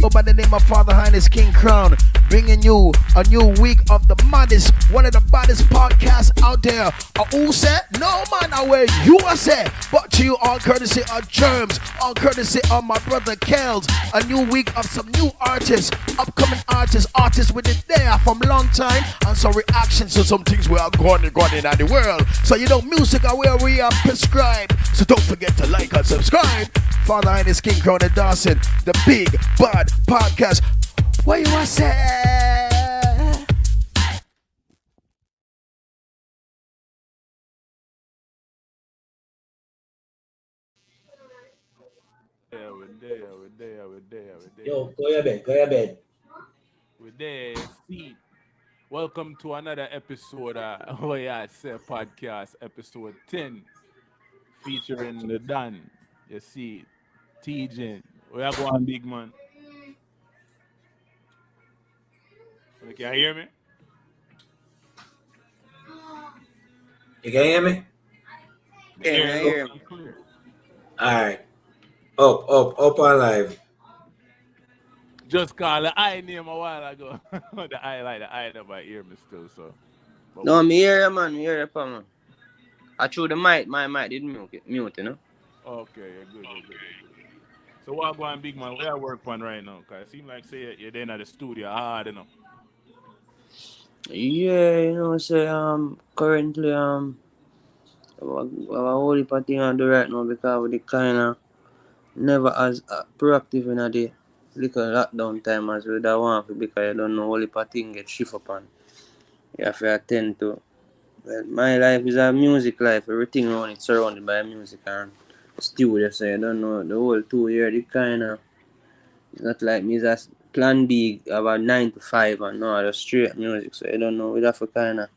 go by the name of Father Highness King Crown, bringing you a new week of the maddest, one of the baddest podcasts out there. Who said? No man, where you are said. But to you, all courtesy of Germs, all courtesy of my brother Kels. A new week of some new artists, upcoming artists with it there from long time, and some reactions to some things we are going in the world. So you know, music are where we are prescribed. So don't forget to like and subscribe. Father Highness King Crown and Dawson, the big bad podcast. What you want to say? We're there. Yo, go your bed. We're there. See. Welcome to another episode of WehYuhAhSeh podcast, episode 10, featuring the Dan. You see, TJ. We are going big man. You can hear me? You can hear me? Yeah, I hear me. Alright. Up on live. Just call the I name a while ago. the I never hear me still, so. But No, me hear you, man. Me hear you, man. I threw the mic. My mic didn't mute, you know? Okay, yeah, good. So what going big man? Where I work on right now? Cause it seems like say you're there at the studio hard enough. Yeah, you know, currently, I have a whole heap of things I do right now because we kind of never as proactive in the little lockdown time as we da want to, because you don't know whole heap of things get shift upon. You have to attend to. Well, my life is a music life. Everything around it surrounded by music and studio, so you don't know the whole 2 years. It kind of, it's not like me just plan B about 9 to 5 and no, just straight music, so you don't know. We have to kind of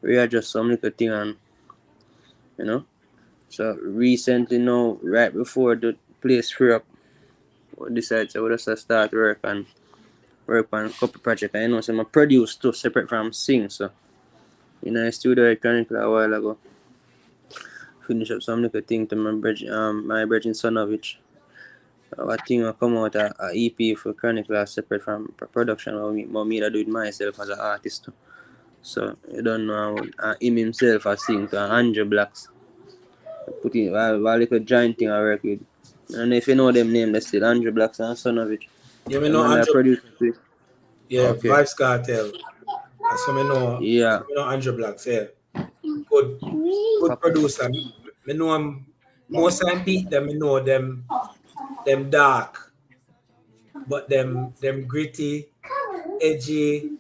readjust some little thing and, you know. So recently now, right before the place free up, we decided to just start work on a couple projects. I know some produce too, separate from sing, so in a studio electronically a while ago. Finish up some little thing to my bridging Sonovich. Our thing will come out a EP for Chronicle separate from production, but me that do it myself as an artist too. So you don't know him himself I sing to 100 blocks. Put in a little giant thing I work with. And if you know them name, they still 100 blocks and Sonovich. Yeah, me know Andrew. Producer. Yeah, Okay. Vibes Cartel. That's what me know. Yeah. Me know Andrew Blacks, yeah. Good producer. Me know him. Most time beat them, me know them dark. But them gritty, edgy.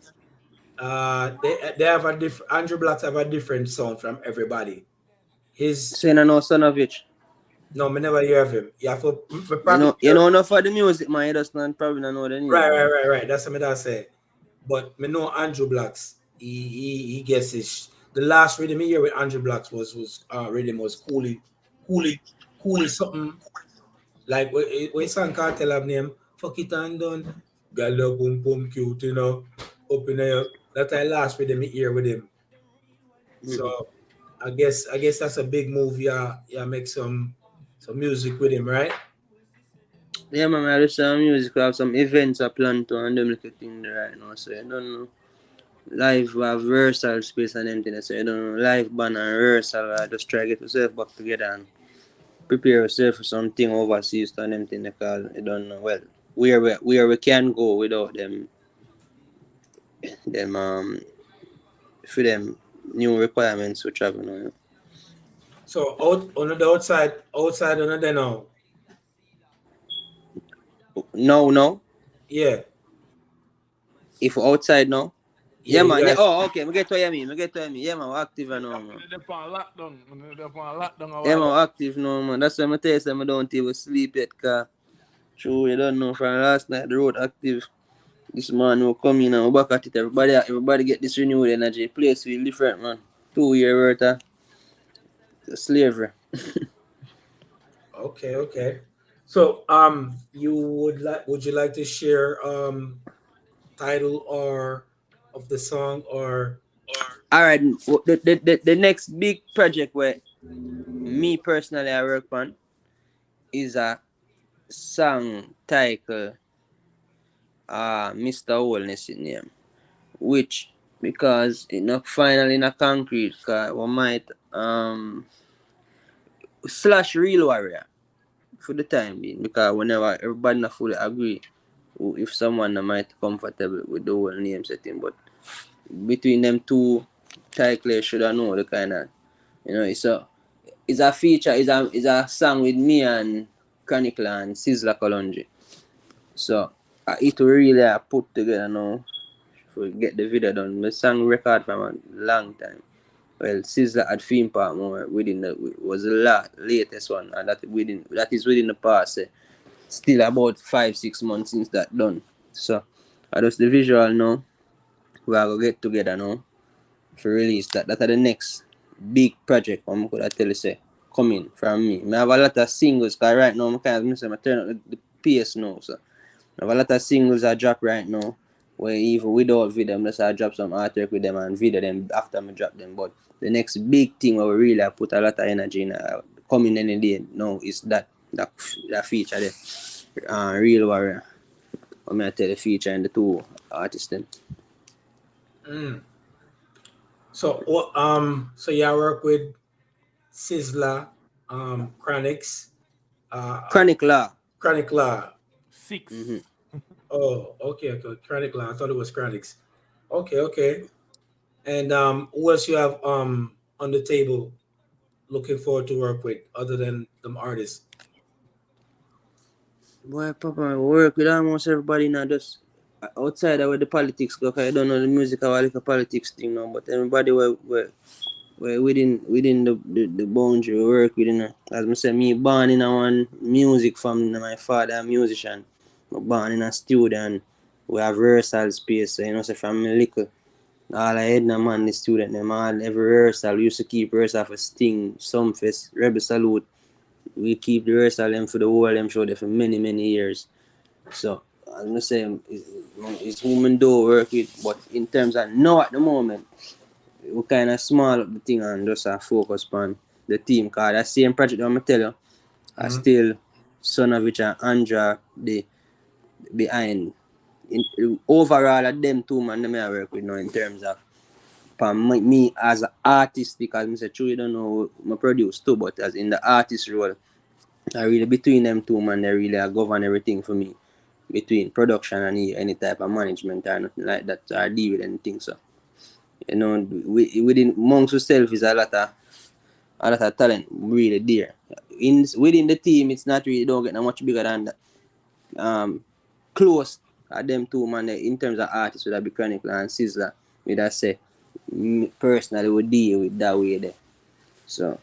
They have a different. Andrew Blacks have a different sound from everybody. So you know Sonovich? No, me never hear of him. You have to. You know enough for the music, man. You just probably don't know the name. Right. That's what I say. But me know Andrew Blacks. He gets his. The last rhythm he hear with Andrew Blacks was rhythm was coolie something. Like what song Cartel have name? Fuck it and done. Gala boom boom cute, you know. Up in there. That's the last rhythm he hear with him. Mm-hmm. So I guess that's a big move. Yeah, make some music with him, right? Yeah, man, I just music. I have some events I plan to and them little things right now. So I don't know. Live have rehearsal space and everything. So I don't know. Live band and rehearsal. I just try to get yourself back together and prepare yourself for something overseas and everything. Because I don't know. Well, where we can go without them for them new requirements to travel. You know? So on the outside on the now. No. Yeah. If outside now. Yeah, man. Yes. Yeah. Oh, okay. I get what you mean. Yeah, man. We're active now, man. Yeah, man. We're active now, man. That's why I tell you, I don't even sleep yet, because true, you don't know, from last night, the road active. This man will come in and we're back at it. Everybody get this renewed energy. The place feel different, man. 2 year worth of slavery. Okay. So would you like to share title or of the song or all right, the next big project where me personally I work on is a song titled Mr. Wellness in name. Which because it not final in a concrete cause we might slash real warrior for the time being because whenever everybody not fully agree if someone not might comfortable with the whole name setting, but between them two title should I know the kind of it's a feature is a song with me and Chronicler and Sizzla Kalonji. So it really put together now to get the video done. The song record from a long time. Well, Sizzla had theme part more within the was the latest one, and that is within the past. Still about 5-6 months since that done. So I just the visual now. We are gonna get together now for release that. That are the next big project I'm gonna tell you say coming from me. I have a lot of singles because right now I turn up the pace now. So I have a lot of singles I drop right now. Where even without video, I'm just I drop some artwork with them and video them after I drop them. But the next big thing where we really put a lot of energy in coming any day now is that feature there. Real Warrior. I'm gonna tell the feature and the two artists then. So so you work with Sizzla, Chronix, Chronic Law. Chronic Law. 6. Oh, okay. Chronic Law. I thought it was Chronix. Okay. And who else you have on the table looking forward to work with other than them artists? Boy, Papa, I work with almost everybody now. Just outside of where the politics go. 'Cause I don't know the music or like a politics thing now. But everybody where within the boundary we work within. As I say, me born in a one music family. My father a musician. I born in a studio and we have rehearsal space. So, say from me little. All I had na man the student them all every rehearsal we used to keep rehearsal for Sting, Sumfest, Rebel Salute. We keep the rehearsal them for the whole them show there for many years. So I'm say it's women do work with, but in terms of now at the moment, we kind of small up the thing and just focus on the team. Cause that same project I'm gonna tell you, I still Sonovich and Andra the behind. Overall, at them two man them I work with now in terms of me as an artist because I say true you don't know I produce too, but as in the artist role, I really between them two man they really govern everything for me. Between production and any type of management or nothing like that. So I deal with anything. So within amongst yourself is a lot of talent really there. Within the team it's not really don't get no much bigger than that. Close at them two man in terms of artists would be Chronicle and Sizzla. With that say personally would deal with that way there. So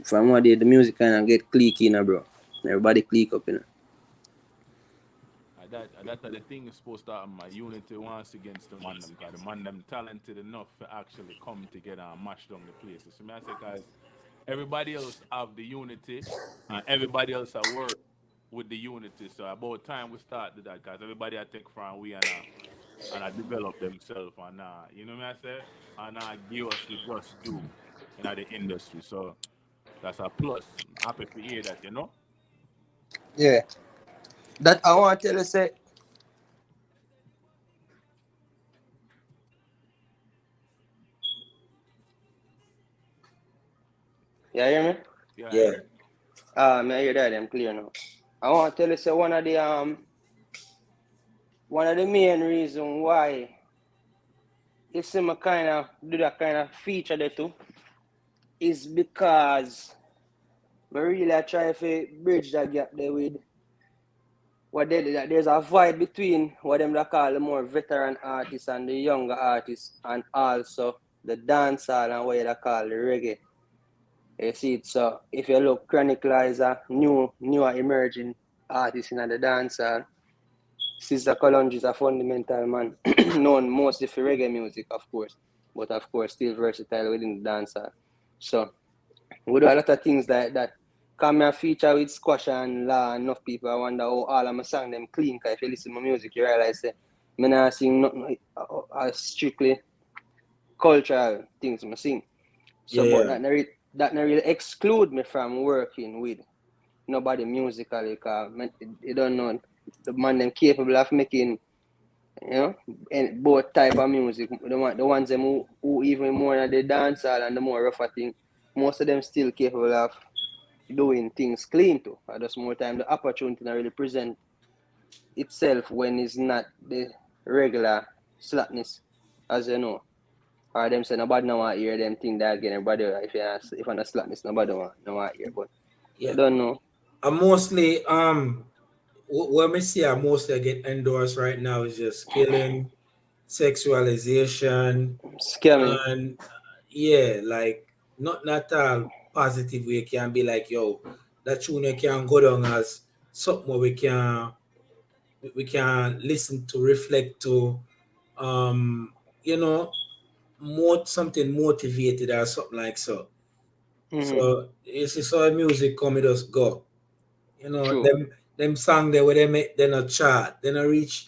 from one day the music kinda get clicky bro. Everybody click up That's the thing is supposed to happen. My unity once against the man them, because the man them talented enough to actually come together and mash down the places. So I say, guys, everybody else have the unity, and everybody else have work with the unity. So about time we start to that, guys. Everybody I take from we and I develop themselves and you know what I say, and give us we just do in the industry. So that's a plus. I'm happy to hear that, you know. Yeah. That I want to tell you say you hear me? Yeah, I Yeah. hear. I hear that I'm clear now. I want to tell you say one of the main reason why you see me kind of do that kind of feature there too is because I really try to bridge that gap there with there's a vibe between what them they call the more veteran artists and the younger artists and also the dancehall and what they call the reggae. You see it, so if you look Chronicle is a newer emerging artist in the dancehall. Sister Kalonji is a fundamental man, known mostly for reggae music, of course, but of course still versatile within the dancehall. So we do a lot of things like that. Come and feature with Squash and La, enough people I wonder how all of my songs them clean. Cause if you listen to my music, you realize that I not sing nothing strictly cultural things I sing. So, but Yeah. that not really exclude me from working with nobody musically. Cause you don't know the man them capable of making You know, and both type of music. The ones them who even more than the dancehall and the more rougher thing, most of them still capable of doing things clean too. At just more time the opportunity to really present itself when it's not the regular slackness, as you know. Or them say nobody no want hear them thing that again. Everybody if I'm not slackness, nobody no want hear. But I Yeah. don't know. I mostly what me see I mostly get endorsed right now is just killing, sexualization, Scamming. and yeah, like not all positive way can be like yo, that tune you can go down as something where we can listen to, reflect to, um, you know, more something motivated or something like so. Mm-hmm. So you see, so music come, it just go. You know, True. them song there where they make they not chart, they not reach.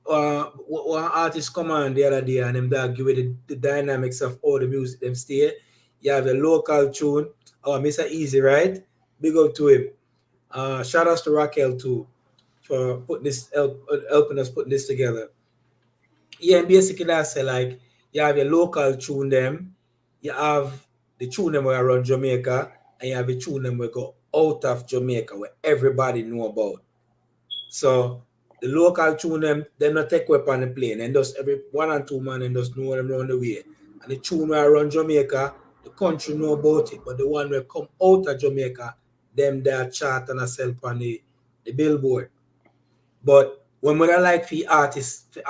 One artist come on the other day and them that give it the dynamics of all the music them stay. You have a local tune. Oh, Mr. Easy, right? Big up to him. Shout outs to Raquel too for putting helping us putting this together. Yeah, and basically that's like you have your local tune them, you have the tune them where around Jamaica, and you have the tune them where go out of Jamaica where everybody know about. So the local tune them, they not take up on the plane and just every 1 and 2 man and just know them around the way. And the tune where around Jamaica, the country know about it, but the one where come out of Jamaica, them that chart and a sell on the billboard. But when would I like for artists, for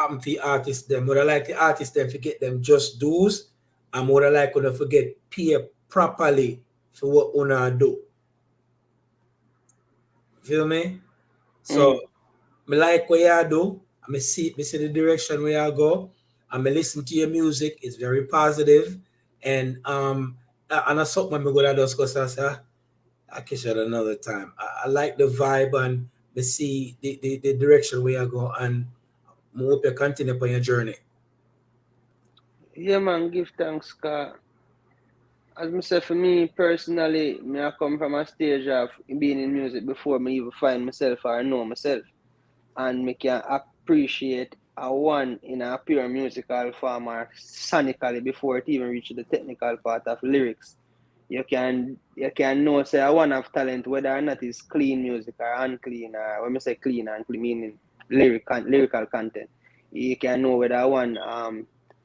artists them, would I like the artists them forget them just dues, and would I like when they forget pay properly for what una do. Feel me? So Mm-hmm. me like what you do, me see the direction where you go, and me listen to your music. It's very positive, and and that's something we're gonna discuss. I say, I catch it another time. I like the vibe and me see the direction where you go, and I hope you continue upon your journey. Yeah, man. Give thanks, cause as I say, for me personally, me I come from a stage of being in music before me even find myself or know myself. And me can appreciate a one in a pure musical form or sonically before it even reaches the technical part of lyrics. You can know say a one of talent whether or not it's clean music or unclean or when I say clean and clean meaning lyrical content. You can know whether one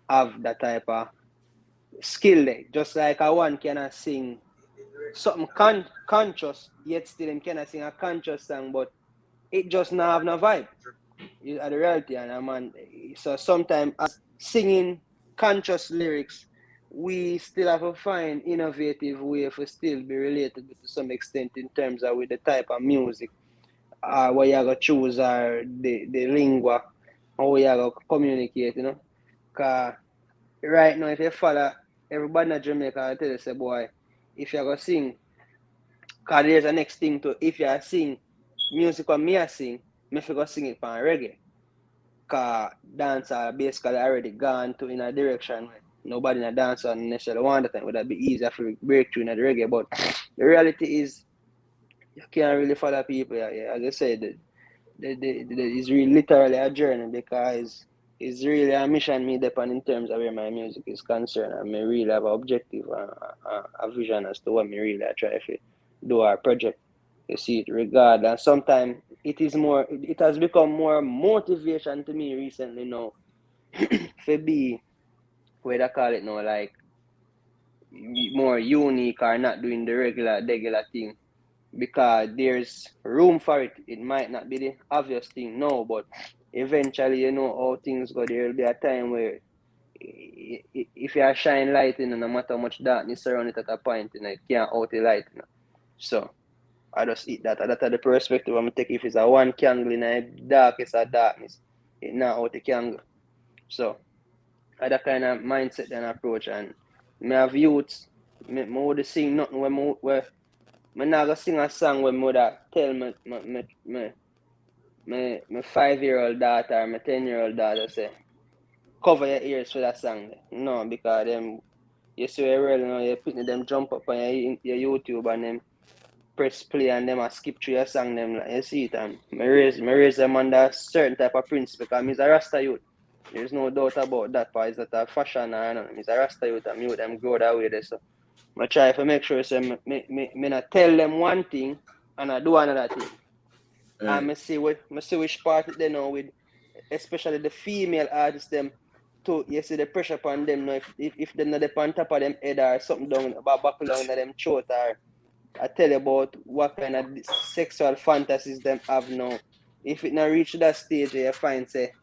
have that type of skill there. Just like a one cannot sing something conscious, yet still him cannot sing a conscious song, but it just not have no vibe. You are the reality, and man. So sometimes as singing conscious lyrics, we still have to find innovative way for still be related to some extent in terms of with the type of music, what you gonna choose or the lingua, how you gonna communicate, you know. Cause right now, if you follow everybody in Jamaica, I tell you, say boy, if you gonna sing, cause there's a next thing to if you sing music what me I sing, me fi go sing it for reggae. Cause dancer basically already gone to in a direction where nobody in a dancer necessarily want that time. Would that be easier for break through in the reggae? But the reality is you can't really follow people. Yeah. As I said, it's really literally a journey because it's really a mission me depend in terms of where my music is concerned. And me really have an objective, a vision as to what me really try to do our project. You see it regard and sometimes it has become more motivation to me recently now for be where they call it now like more unique or not doing the regular thing because there's room for it. It might not be the obvious thing no, but eventually you know how things go. There will be a time where if you shine light in, no matter how much darkness surround it at a point, you know, it can't out the light. You know? So I just eat that. That's the perspective I'm take. If it's a one candle in a darkest of darkness, it not out the candle. So I that kind of mindset and approach. And me have youths, me would sing nothing where me not gonna sing a song where me would tell my 5-year-old daughter or my 10-year-old daughter say, cover your ears for that song. No, because them you see where you know you putting them jump up on your YouTube and them press play and them a skip through your song them like you see it and me raise them under a certain type of principle because me's a Rasta youth. There's no doubt about that part. It's not a fashion or nothing. It's a Rasta youth and me with them grow that way there. So I try to make sure so me not tell them one thing and I do another thing. And me see which part they know with especially the female artists them to you see the pressure upon them now if they not on top of them head or something down about buckle down them throat or I tell you about what kind of sexual fantasies them have now. If it not reach that stage you find say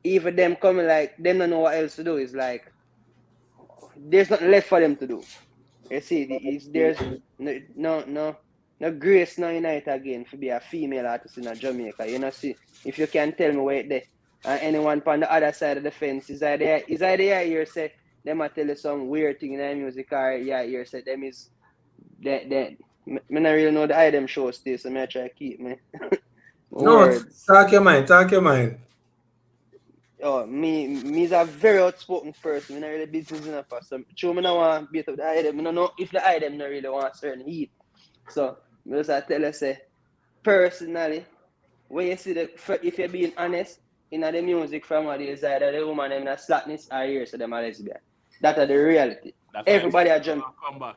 even them coming like them don't know what else to do. It's like there's nothing left for them to do. You see, there's no grace no unite again for be a female artist in Jamaica. You know, see if you can tell me where there and anyone on the other side of the fence is either you say them I tell you some weird thing in their music or yeah you say them is that me not really know the item show still, so me I try to keep me No, words. talk your mind, talk your mind. Oh, me's a very outspoken person. Me not really business enough for some. True, me not want beat up the item. Me don't know if the item not really want certain heat. So, me just I tell you say, personally, when you see if you're being honest, in the music from what is either the woman them in a slackness or here, so them a lesbian. That are the reality. That's Everybody why a jump. come back.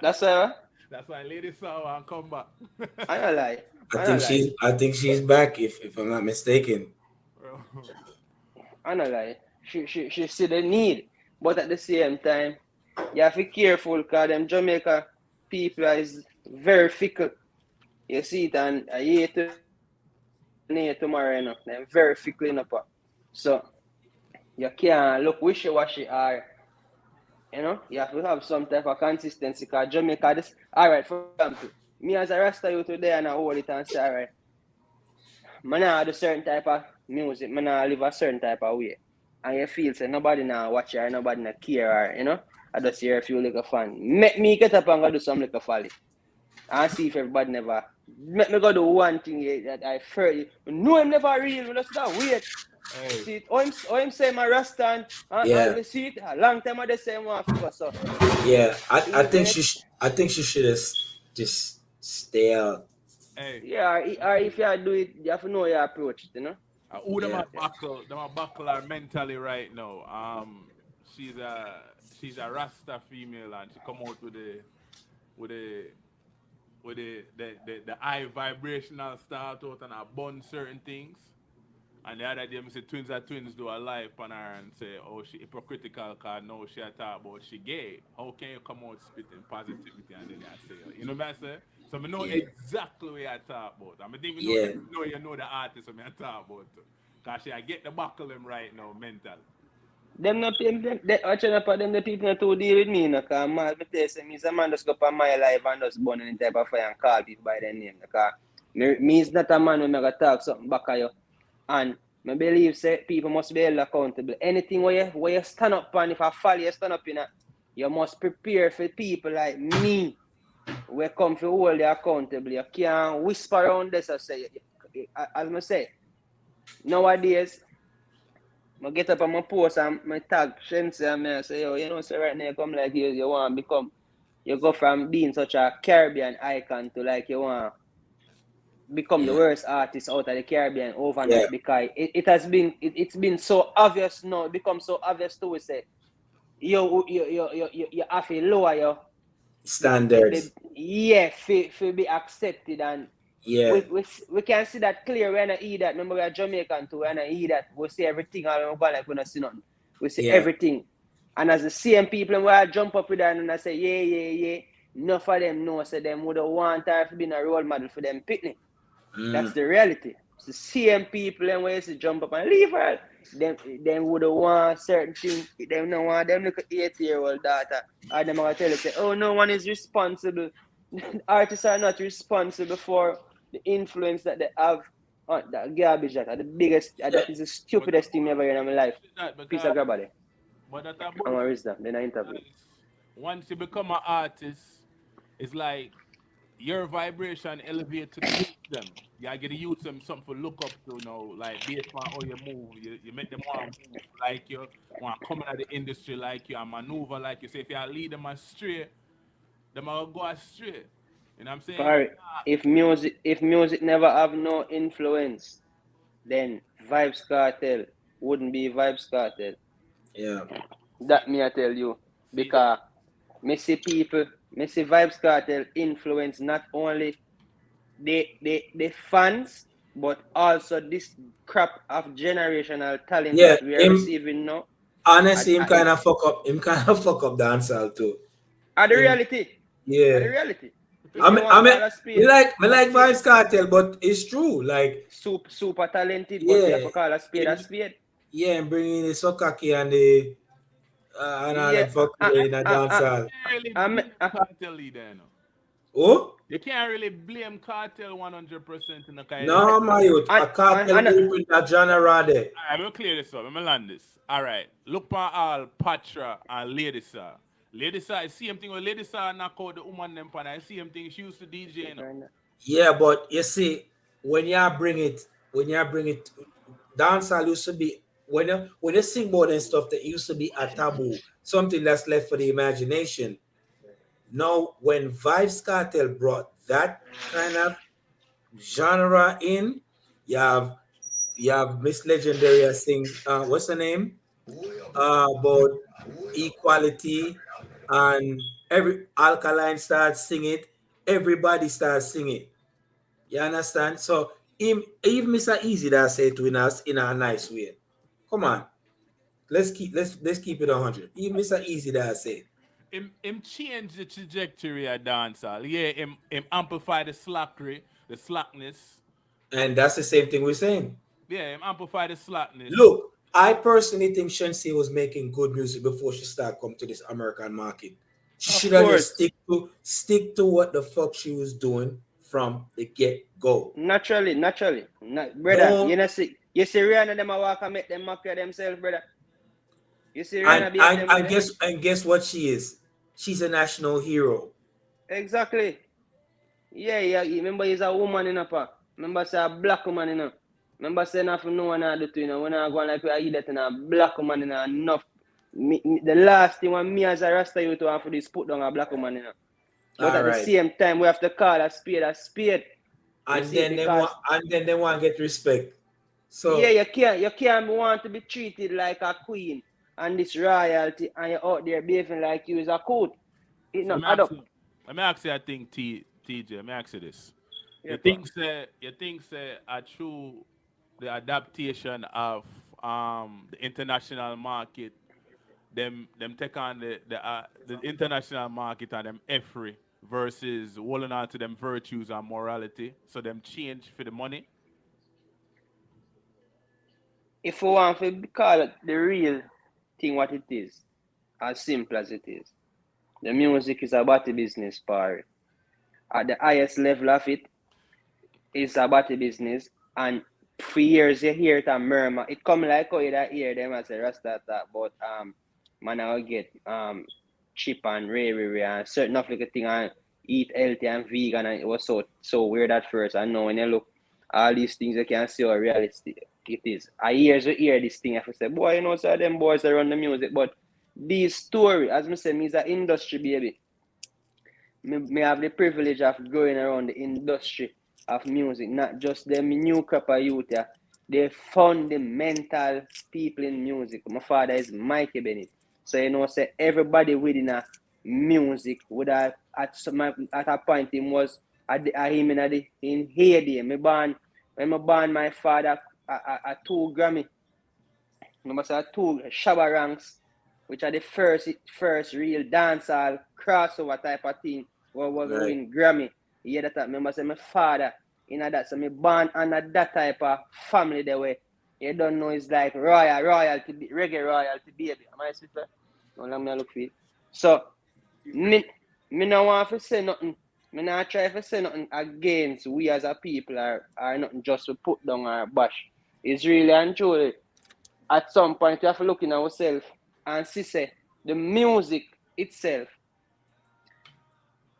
That's why. That's why lady saw and come back. I don't lie. I think she's back if I'm not mistaken. I don't lie. She see the need, but at the same time, you have to be careful because them Jamaica people is very fickle. You see it and I hate tomorrow, you know. They're very fickle enough. So you can't look wishy-washy or you know, you have to have some type of consistency because Jamaica this alright, for example, me as a Rasta youth today and I hold it and say, alright, I now do certain type of music, I now live a certain type of way. And you feel say nobody now watch you or nobody now care or you know, I just hear a few little fan. Make me get up and go do some little folly. And see if everybody never make me go do one thing that I heard. No, I'm never real, we just gotta wait. Hey. See it, I'm saying my Rasta and we see it a long time I just say one figure so. Yeah, I think she should have just stay out. Hey. Yeah, or if you do it, you have to know your approach it, you know. Who them a buckle her mentally right now. She's a Rasta female and she come out with the high vibrational start out and I burn certain things. And the other day, I say twins do a live on her and say, oh, she hypocritical because now she talk about she gay. How can you come out spitting positivity and then I say, you know what I say? So I know exactly what I talk about. I think you know the artist I talk about. Because I get the buckle them right now, mental. Them not them the people not to deal with me, no, because man, me tell you, me a man just go up on my life and just burn any type of fire and call people by their name. Because me is not a man when I go talk something back at you. And I believe say people must be held accountable. Anything where you stand up and if I fall, you stand up in you must prepare for people like me. We come to hold you accountable. You can't whisper around this and say, as I say, nowadays, I get up on my post and my tag Shensi and I say, yo, you know, so right now you come like you want to become, you go from being such a Caribbean icon to like you want become the worst artist out of the Caribbean overnight because it's been so obvious now. It becomes so obvious to we say you have to lower your standards. For be accepted and we can see that clear when I eat that. Remember we are Jamaican too, when I eat that we see everything and we like we don't see nothing. We see everything. And as the same people when I jump up with that and I say yeah. Enough of them know so them would want her to be a role model for them picnic. That's the reality. It's the same people and when you jump up and leave her, them would want certain things. Them don't want them little 8-year-old daughter. Or them are tell you say, oh, no one is responsible. Artists are not responsible for the influence that they have on that garbage that are the biggest that is the stupidest thing ever in my life. Piece of garbage. But that's I'm gonna raise that. Then I interview. Once you become an artist, it's like your vibration elevate to the youth them. You gotta get the youth them something to look up to now, like based on how you move. You make them want to move like you, want to come out of the industry like you, and maneuver like you. Say if you lead them astray, them will go astray. You know what I'm saying? Par, if music never have no influence, then Vibes Cartel wouldn't be Vibes Cartel. Yeah. See, That me I tell you. see that. Because me see Vibes Cartel influence not only the fans, but also this crop of generational talent Yeah. that we are Him receiving now. honestly him kind of fuck up. Him kind of fuck up dancehall too. Are the Him reality. Are the yeah. reality. If I you mean, want to call a spade, me a like spade. Vibes Cartel, but it's true. Like, Super talented, but we have yeah, to call a spade a him, spade. yeah, and bringing the sokaki and the and all Yeah, them fuckery in a uh, You dancehall. can't really um, blame Cartel leader, you know. Oh You can't really blame Cartel 100% in the kind of. no, my youth, and, a cartel and, group in that genre there. I'm gonna clear this up. I'm gonna land this. All right. Look for all Patra and Lady Sir. Lady Sir, I see him thing with Lady Sir knock out the woman them pan. I see him thing she used to DJ, you know. Yeah, but you see, when you bring it, dancehall used to be when you sing about and stuff, that used to be a taboo, something that's left for the imagination. Now, when Vibes Cartel brought that kind of genre in, you have Miss Legendary sing what's her name? About equality, and every alkaline starts singing it, everybody starts singing. You understand? So him even Mr. Easy that say to us in a nice way. Come on. Let's keep it 100. Even Mr. Easy that say. Him change the trajectory of dancehall. Yeah, him amplify the slackery, the slackness. And that's the same thing we're saying. Yeah, him amplify the slackness. Look, I personally think Shensi was making good music before she started come to this American market. She of should have just course, stick to what the fuck she was doing from the get go. naturally. Brother, Don't you see Rihanna them a walk and make them mock themselves, brother. You see Rihanna beat them with them? and guess what she is? She's a national hero. Exactly. Yeah. Remember, he's a woman in a pa. Remember, say a black woman in a. Remember, say nothing no one do to you know. When I go like I that in a black woman in a enough. The last thing when me as a Rasta you to have for this put down a black woman in a. But All at the right. same time, we have to call a spade a spade. You And see, then because they want to get respect. yeah, So you can't want to be treated like a queen and this royalty, and you're out there behaving like you is a coot. It So not add up. let me ask you I think TJ, let me ask you this. Yeah, pa. You think say a true the adaptation of the international market, them take on the international market and them free versus holding on to them virtues and morality. So them change for the money. If we want to call it the real thing what it is, as simple as it is, the music is about the business part. At the highest level of it, it's about the business. And for years you hear it and murmur. It come like how you hear them as a Rasta talk about man I get chip and ray and certain of like a thing and eat healthy and vegan, and it was so weird at first. I know when you look all these things you can see how realistic it is. I years you hear this thing, I say, boy, you know, so them boys that run the music, but this story, as I say, me is an industry baby. Me have the privilege of growing around the industry of music, not just the new crop of youth. Yeah. They fundamental people in music. My father is Mikey Bennett. So you know, say everybody within a music would have at a point him was at him in heyday. When I born my father a 2 Grammy. Remember say 2 Shabba ranks, which are the first real dancehall crossover type of thing where we right. win Grammy. You hear that? Remember say my father in that, so me born under that type of family the way you don't know it's like royalty, reggae royalty baby. Am I speaking? No, let me look for it. So me no want to say nothing. Me not try to say nothing against we as a people are nothing just to put down our bash. It's really and truly at some point we have to look in ourselves and see say the music itself,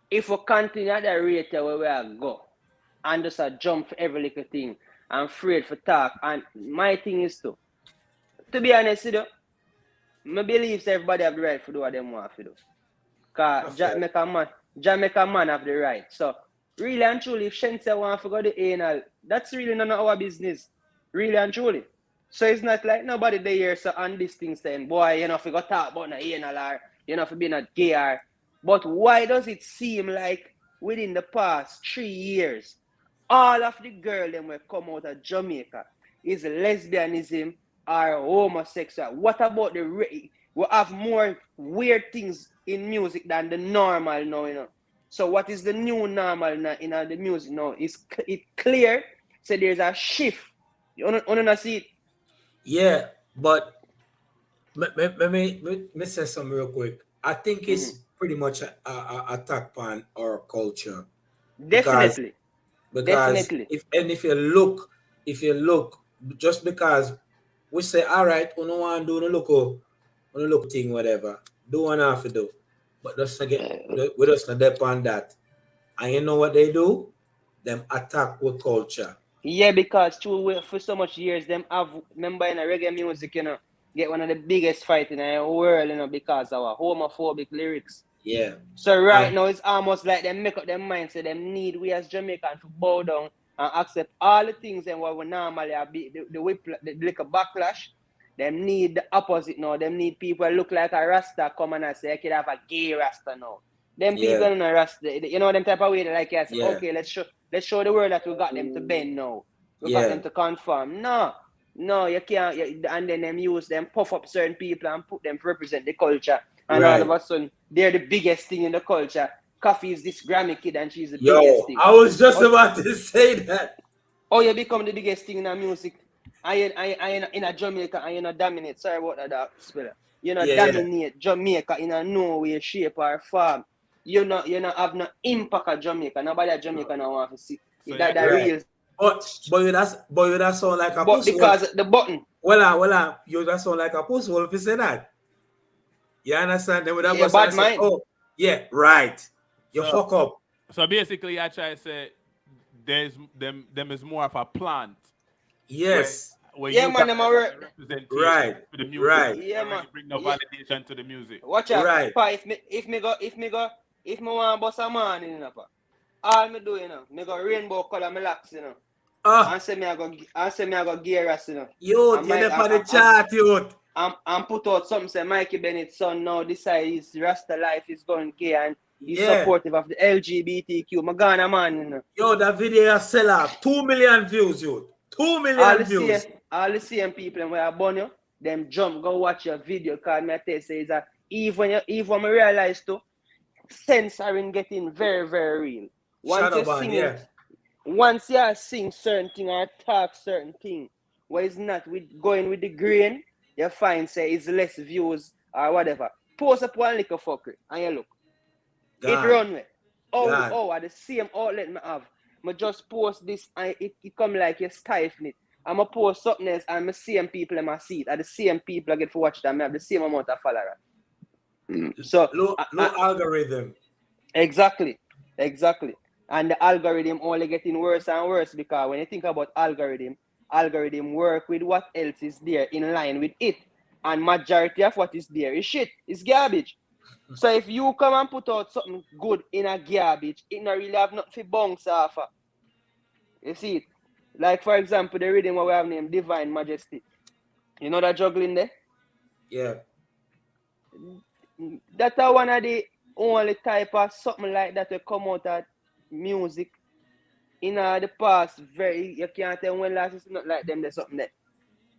if we continue at the rate where we are go and just a jump for every little thing and afraid for talk, and my thing is to be honest with you, I believe everybody have the right to do what they want to do. Because Fair. Jah make a man have the right. So Really and truly, if Shense want to go the anal, that's really none of our business. Really and truly. So it's not like nobody there here so on this thing saying, boy, you know, if you go talk about the anal or, you know, if you be not gay or. But why does it seem like within the past 3 years, all of the girls them will come out of Jamaica is lesbianism or homosexual? What about we have more weird things in music than the normal now, you know? So what is the new normal in the music now? It clear. So there's a shift. You wanna see it? Yeah, but me say something real quick. I think it's pretty much a attack on our culture because Definitely. because Definitely. if you look, just because we say all right, we don't want to do no look thing whatever, do one have to do, but just not get we just not depend on that, and you know what they do? Them attack with culture. Yeah, because for so much years, them have remember in a reggae music, you know, get one of the biggest fight in the world, you know, because of our homophobic lyrics. Yeah, So right and now it's almost like they make up their mind, so them need we as Jamaicans to bow down and accept all the things and what we normally have the whip the like a backlash. Them need the opposite now. Them need people who look like a Rasta come and say I could have a gay Rasta now. Them yeah, people in a Rasta, you know them type of way like yes, yeah, okay, let's show the world that we got them to bend now. We got yeah, them to conform. No, you can't. And then them use them puff up certain people and put them to represent the culture. And all of right. a sudden, they're the biggest thing in the culture. Coffee is this Grammy kid and she's the biggest Yo, thing. I was just Oh, about to say that. oh, you become the biggest thing in the music. I in a Jamaica and you know dominate. Sorry about that speller. You know Yeah, yeah, dominate Jamaica in a no way, shape or form. You know have no impact at Jamaica. Nobody at Jamaica now want to see So yeah, that right. real. But you that sound like a But pussy wolf. because the button, You that sound like a pussy wolf. If you say that, you understand? They would have yeah, us and bad say, mind. "Oh, yeah, right. You so fuck up." so basically, I try to say there's them is more of a plant where Yes, Yeah, you man, can them a provide work. the representation right, to the music, right, but you Yeah, don't man. really bring no Yeah. validation to the music. Watch out. right. Pa, if me want bust a man, you know, pa. All me do, you know, me go rainbow color me locks, you know. Ah, And say me I go gear us, you know. youth, And you're my there for the chat, youth. and put out something say Mikey Bennett's son now decide his Rasta life is going gay and he's Yeah. supportive of the LGBTQ. My Ghana man, you know. Yo, that video sell off 2 million views, youth. Two All million the same, views. all the same people where I born you, them jump, go watch your video card. Me I tell you, say is that even when I realize too, censoring getting very, very real. Once Shadow you're ban, singing, yeah. once you sing certain thing or talk certain thing, where it's not with going with the grain, you find say it's less views or whatever. Post up one little fuckery and you look. It Gone, run with. gone. At the same outlet me have. I just post this and it come like you stifle it. I'm going to post something else and the same people in my seat. At the same people I get to watch them. I have the same amount of followers. So, Low algorithm. exactly. And the algorithm only getting worse and worse because when you think about algorithm work with what else is there in line with it. And majority of what is there is shit. It's garbage. So if you come and put out something good in a garbage, it not really have nothing to bounce off of. You see it? Like for example, the reading what we have named Divine Majesty. You know that juggling there? Yeah. That's one of the only type of something like that will come out of music in the past. You can't tell when last it's not like them there's something there.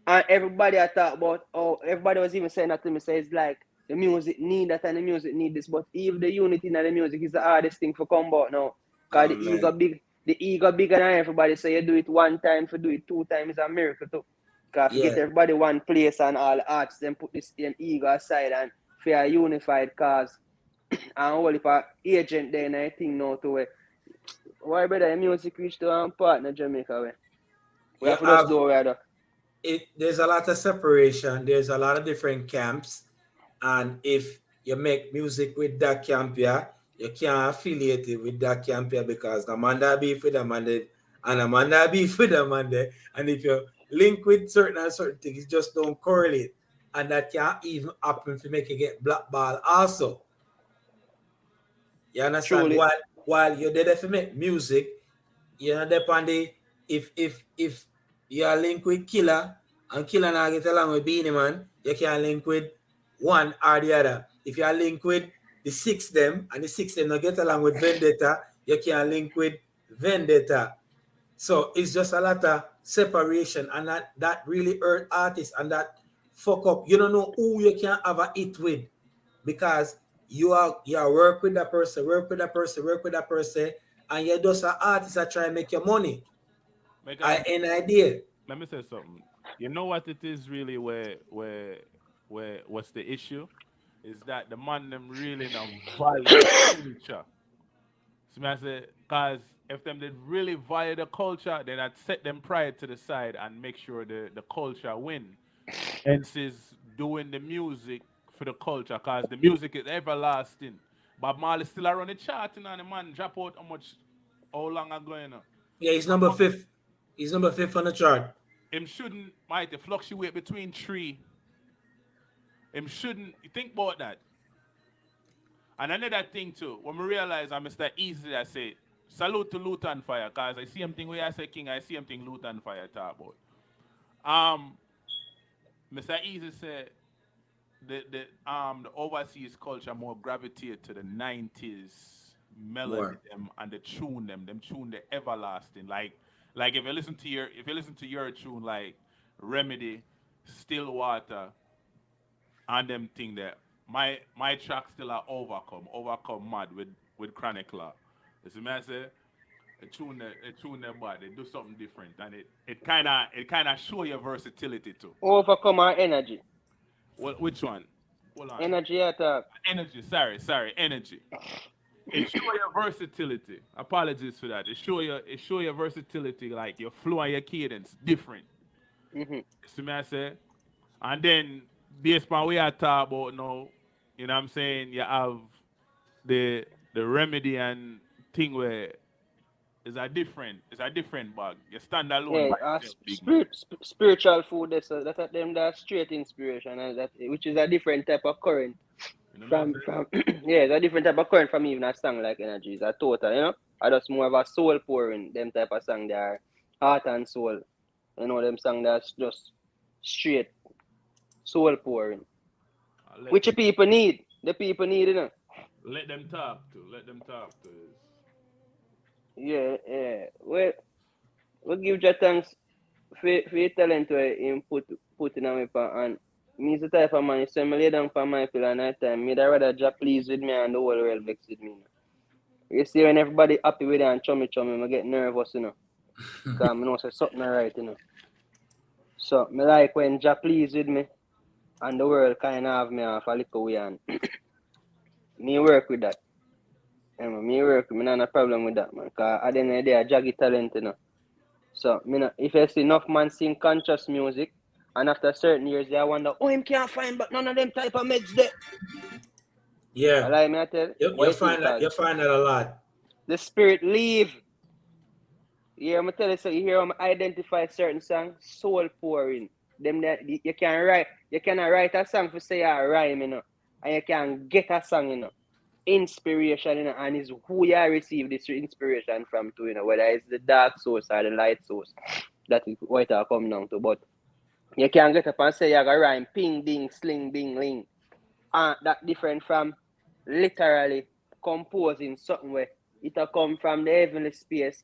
And everybody I talk about, everybody was even saying that to me, say it's like the music need that and the music need this, but even the unity in the music is the hardest thing for come about now. Because Man. the ego bigger than everybody, so you do it one time, for do it 2 times is a miracle too. Because if you Yeah. get everybody one place and all arts, then put this ego aside and for a unified cause. And all if a agent then I think now to where why brother the music reach to our partner Jamaica way. We You have to just have do rather. there's a lot of separation, there's a lot of different camps, and if you make music with that camp here, you can't affiliate it with that camp here because the man that beef with the man there, and the man that beef with the man there, and if you link with certain things, it just don't correlate, and that can't even happen to make you get blackball also. You understand? Truly. while you're there to make music, you know, depend the if you are linked with Killer and Killer now get along with Beanie Man, you can link with one or the other. If you are linked with the six them and the six them not get along with Vendetta, you can link with Vendetta. So it's just a lot of separation, and that really hurt artists, and that fuck up. You don't know who you can have a hit with because you are work with that person, work with that person, work with that person, and you're just an artist that try and make your money. I Because an idea. let me say something. You know what it is really where what's the issue? Is that the man them really not value the culture. So me I say, cause if them did really value the culture, then I'd set them pride to the side and make sure the culture win. Hence is doing the music for the culture, cause the music is everlasting. Bob Marley still around the charting and the man drop out how long ago you know. Yeah, he's number fifth. He's number fifth on the chart. Him shouldn't might fluctuate between three. Him shouldn't think about that. And another thing too, when we realize I'm Mr. Easy, I say, salute to Luton Fire, cause I see him thing where I say King, I see him thing Luton Fire talk about. Mr. Easy said the overseas culture more gravitate to the 90s melody More. them and the them tune the everlasting. Like if you listen to your tune like Remedy, Stillwater, and them thing there. My track still are overcome mad with Chronicler. You see me I say a tune them bad, they do something different and it kinda show your versatility too. Overcome our energy. Well, which one? Hold on. Energy attack. Energy, sorry, energy. It show your versatility. Apologies for that. It show your versatility, like your flow and your cadence, different. Mm-hmm. See me I say? And then based on what I talk about now, you know what I'm saying, you have the remedy and thing where it's a different bag. You stand alone Yeah, by yourself, big man. spiritual food. That them that straight inspiration, and that which is a different type of current You know what I'm saying? from yeah, it's a different type of current from even a song like Energy. It's a total, I just more of a soul pouring. Them type of song they are heart and soul. Them song that's just straight soul pouring, Uh, Let which the people need. The people need. let them talk to. Let them talk to. Yeah, yeah. Well, we give your thanks for your talent where him put in my pa and me is the type of man, so I lay down for my pillow night time, me da rather just pleased with me and the whole world vex with me. You see when everybody happy with it and chummy, I get nervous. Because I know say something right. So me like when Jah pleased with me and the world kind of have me off a little way and me work with that. Me work, me not a problem with that, man. Because at the end of the day, I jaggy talent. So, if I see enough man sing conscious music, and after certain years, they wonder, oh, him can't find but none of them type of meds there. Yeah, Well, I tell you find that a lot. the spirit leave. Yeah, I'm tell you, so you hear them identify certain songs, soul pouring. Them that you cannot write a song for say a rhyme, and you can get a song, inspiration, and it's who you receive this inspiration from too, whether it's the dark source or the light source. That is what it come down to. But you can get up and say you got rhyme ping ding sling ding ling. That different from literally composing something where it'll come from the heavenly space.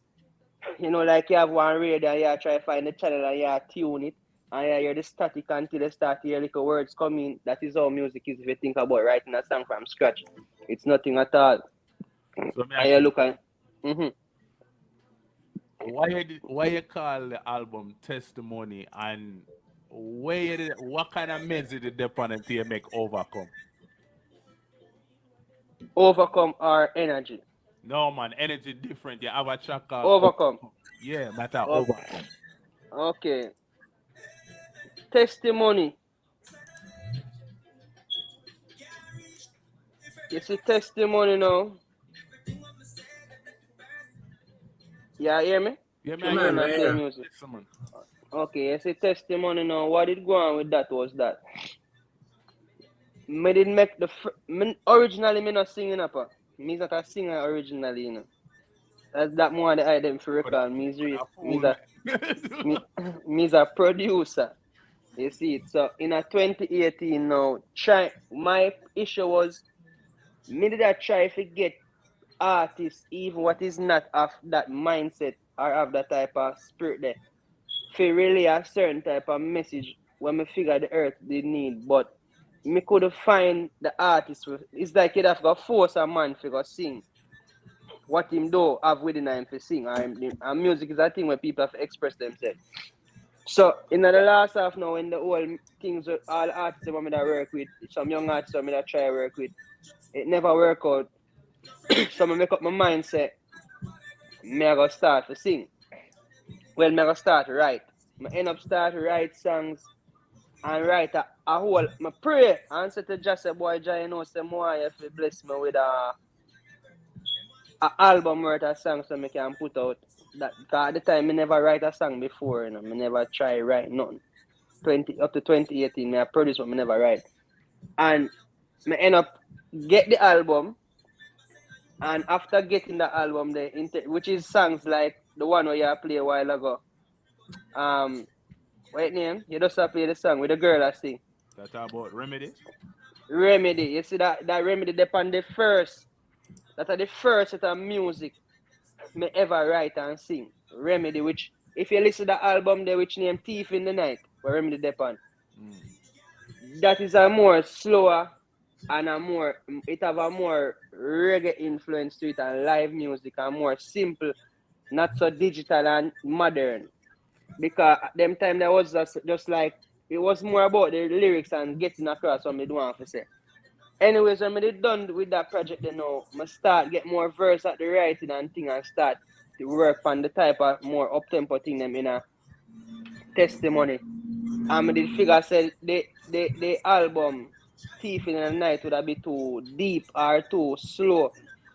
Like you have one radio and you try to find the channel and you tune it and you hear the static until you start to hear little words coming. That is how music is if you think about writing a song from scratch. It's nothing at all. So me And ask you you, look at why you call the album Testimony and what kind of meds did it depend on to make overcome? overcome our energy. No man, energy different. You have a track called Overcome. overcome. Yeah, matter Okay. overcome. Okay. Testimony. You see testimony now. Yeah, hear me? Yeah, Yeah, man, man, Not play man. music. listen, man. Okay, you see testimony now. What did go on with that was that me did make originally me not singing up. Me not a singer originally. that more the item for Could have record. Me's a fool, me's a me, man. me's a producer. You see it. So in a 2018 now, my issue was me did I try to get artists even what is not of that mindset or of that type of spirit there. For really a certain type of message when me figure the earth did need, but me could find the artist. It's like you'd have to force a man to go sing what him do have within him to sing. And music is a thing where people have to express themselves. So in the last half now, when the whole things, all artists that I work with, some young artists that I try work with, it never work out. So I make up my mindset, me I go start to sing. Well, me I go start to write. I end up start to write songs and write a whole, I pray and say to just say, boy, Jai, you know, say more if you bless me with a album worth of songs so I can put out. That, because at the time, I never write a song before, you know, I never try write nothing. Up to 2018, I produce but I never write. And I end up get the album, and after getting the album, which is songs like the one where you play a while ago. What name? You just play the song with the girl I sing. That's about Remedy. Remedy. You see that Remedy depend the first. That's the first set of music me ever write and sing. Remedy, which if you listen to the album there, which name Thief in the Night, where Remedy depend. That is a more slower and it have a more reggae influence to it and live music and more simple, not so digital and modern. Because at them time there was just like it was more about the lyrics and getting across what me do want to say. Anyways, when I done with that project, then now I start get more verse at the writing and thing and start to work on the type of more up tempo thing them in a testimony. And I did figure said the album Thief in the Night would have been too deep or too slow.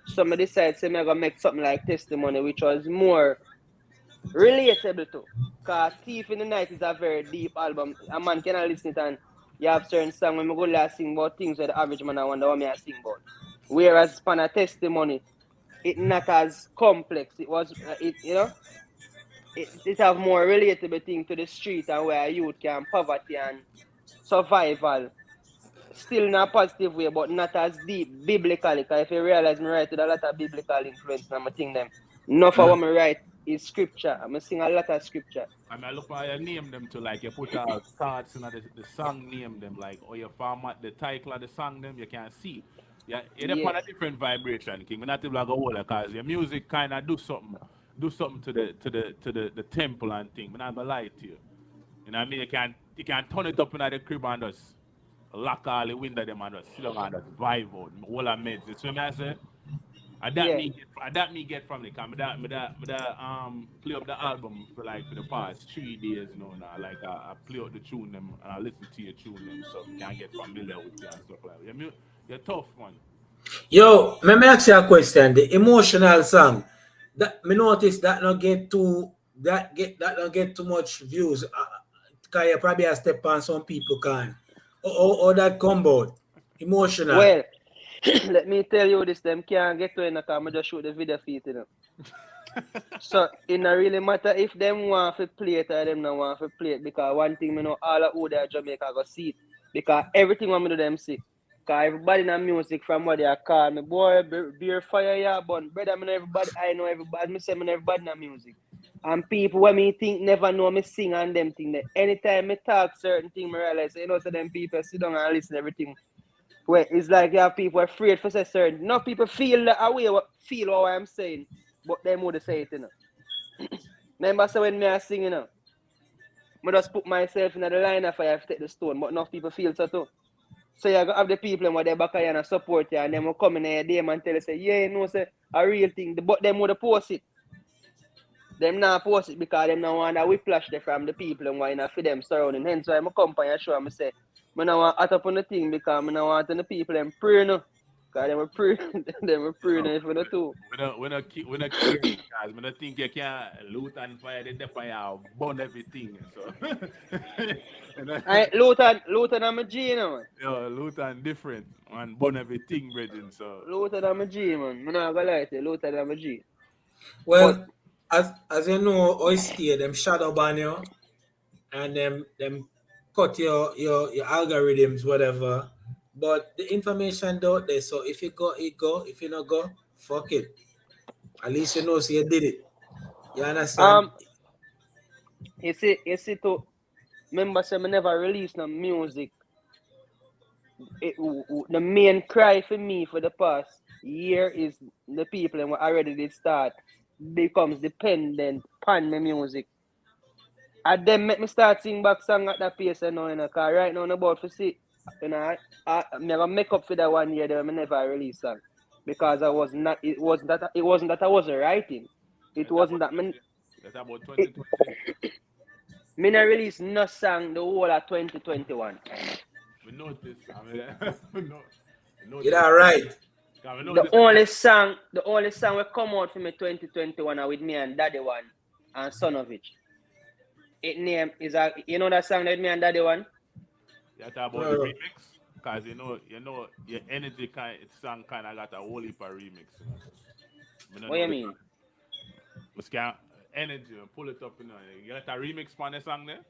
So I decided say I'm gonna make something like testimony, which was more relatable to. Cause Thief in the Night is a very deep album. A man cannot listen it and you have certain songs when I go there sing about things where the average man I wonder what me I sing about. Whereas upon a testimony, it not as complex. It was it have more relatable thing to the street and where youth can poverty and survival. Still in a positive way, but not as deep biblically. Because if you realize me write with a lot of biblical influence and I think them. Enough of what I write is scripture. I'm sing a lot of scripture. I mean, I look how you name them to like you put out thoughts in the song name them like or you format the title of the song them you can see. Yeah, it's upon a different vibration, King. We're not even like a whole because your music kind of do something to the temple and thing. But I'm not gonna lie to you. You know what I mean? You can turn it up in the crib and just lock all the window them and just sit down and just vibe out. All I made. You see what I say? And that me get from the cause play up the album for the past 3 days, you know, now. Like I play out the tune them and I listen to your tune them so you can get familiar with you and stuff like that. You're tough one. Yo, let me ask you a question. The emotional song that me notice that not get too much views. Cause you probably a step on some people can. Or that combo emotional. Well, let me tell you this, them can't get to it because I just shoot the video feed you know. So it don't really matter if them want to play it or them not want to play it because one thing I know all of who they are Jamaica go see it. Because everything what me do them see. Because everybody in the music from what they are call me, boy, beer fire yeah, but brother, I know everybody, me say me know everybody in the music. And people when me think never know me sing and them thing that anytime me talk certain thing, me realize you know so them people sit down and listen to everything. Well, it's like you have people afraid for say certain. No people feel that way, feel what I'm saying, but they would say it, you know. Remember, so when me I sing, you know, I just put myself in the line if I have to take the stone, but enough people feel so too. So you have the people when they back here and support you, and them will come in your DM and tell you, say, yeah, you know, say a real thing, but them would post it. Them not post it because them not want a whiplash from the people and why not for them surrounding. Hence why I come and show and say, I don't want to add up on the thing because I don't want the people them pray no. Because they were praying for the two. We not care because we don't think you can loot and fire the fire burn everything. So Loot I'm a G, you know, man. Yeah, loot and different and burn everything, brethren. So Loot I'm a G, man. I'm not gonna lie to you, Loot I'm a G. But Well, as you know, oyster them shadow ban you and them cut your algorithms, whatever. But the information out there, so if you go, it go. If you not go, fuck it. At least you know so you did it. You understand? um, you see to remember, say me never release no music. The main cry for me for the past year is the people and what already did start becomes dependent upon my music. And then make me start sing back song at that pace you know, cause right now I'm about to see, you know, I'm gonna make up for that 1 year that I never release song. Because I was not it wasn't that I wasn't writing. It That's wasn't about that me, that's about it, 2020. me not release no song the whole of 2021. We notice. I mean, we no, we You're notice. not right. We The notice. only song will come out for me 2021 are with me and Daddy One and Sonovich. It name is a you know that song that me and Daddy One? You talk about the Uh, remix, cause you know your energy song kind of got a whole heap of remix. You know. Me don't What know you the mean? we can energy pull it up. You know, you got a remix on the song there.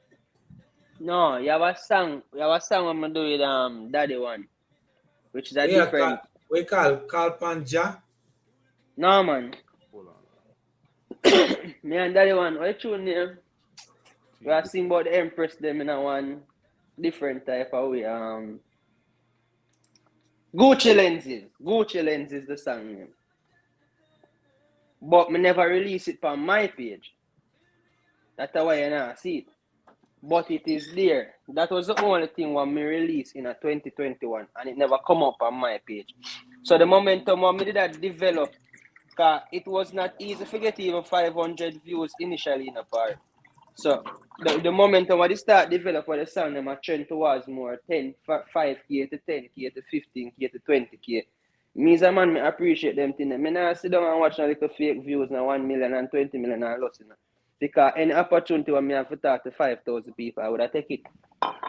No, you have a song I'm gonna do with Daddy One, which is a we are call different. we call Panja. No man. Hold on. Me and Daddy One, what you name? We are TV. sing about the Empress them in a one different type of way. Gucci lenses. Gucci lenses the song name. But me never release it on my page. That's why you not see it. But it is there. That was the only thing when me release in a 2021 and it never come up on my page. So the momentum when me did that develop, cause it was not easy to get even 500 views initially in a part. So the momentum when they start develop for the song, them a trend towards more 5K to 10K to 15K to 20K. Me as a man, me appreciate them things. Me not sit down and watch a little fake views now 1 million and 20 million and lost. You know. Because any opportunity when me have to talk to 5,000 people, I would have take it.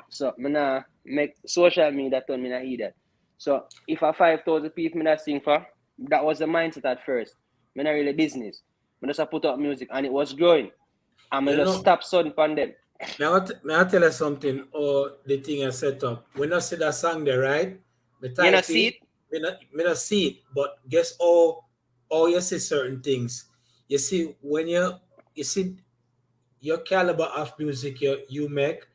So me not make social media turn me not either. So if a 5,000 people me that sing for, that was the mindset at first. Me not really business. Me just a put up music and it was growing. And me You just know, stop sun upon them. may I tell you something? Or the thing I set up. When I see that song there, right? Me You not type see in. it? Me not see it, but guess all you see certain things. You see when you see your caliber of music you make,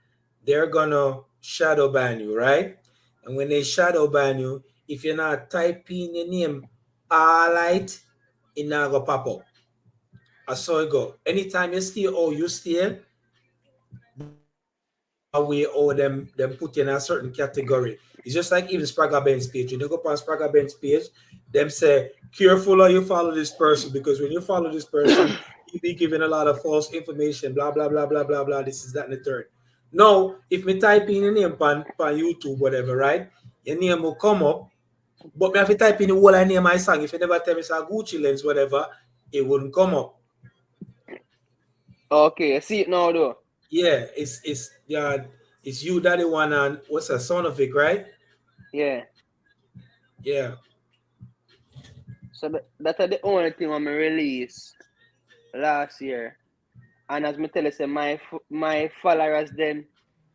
they're gonna shadow ban you, right? And when they shadow ban you, if you're not typing your name all right, it not gonna pop up. I saw it go. Anytime you steal or you steal, away or them put you in a certain category. It's just like even Spragga Ben's page. When you go past Spragga Ben's page, them say, careful how you follow this person because when you follow this person, you be giving a lot of false information, blah blah blah blah blah blah. This is that and the third. No, if me type in your name on YouTube, whatever, right? Your name will come up, but me have to type in the whole I name my song. If you never tell me it's a Gucci lens, whatever, it wouldn't come up. Okay, I see it now though. Yeah, it's you daddy one and what's the son of it, right? Yeah. Yeah. So that's the only thing I'm release last year. And as me tell you, say my followers them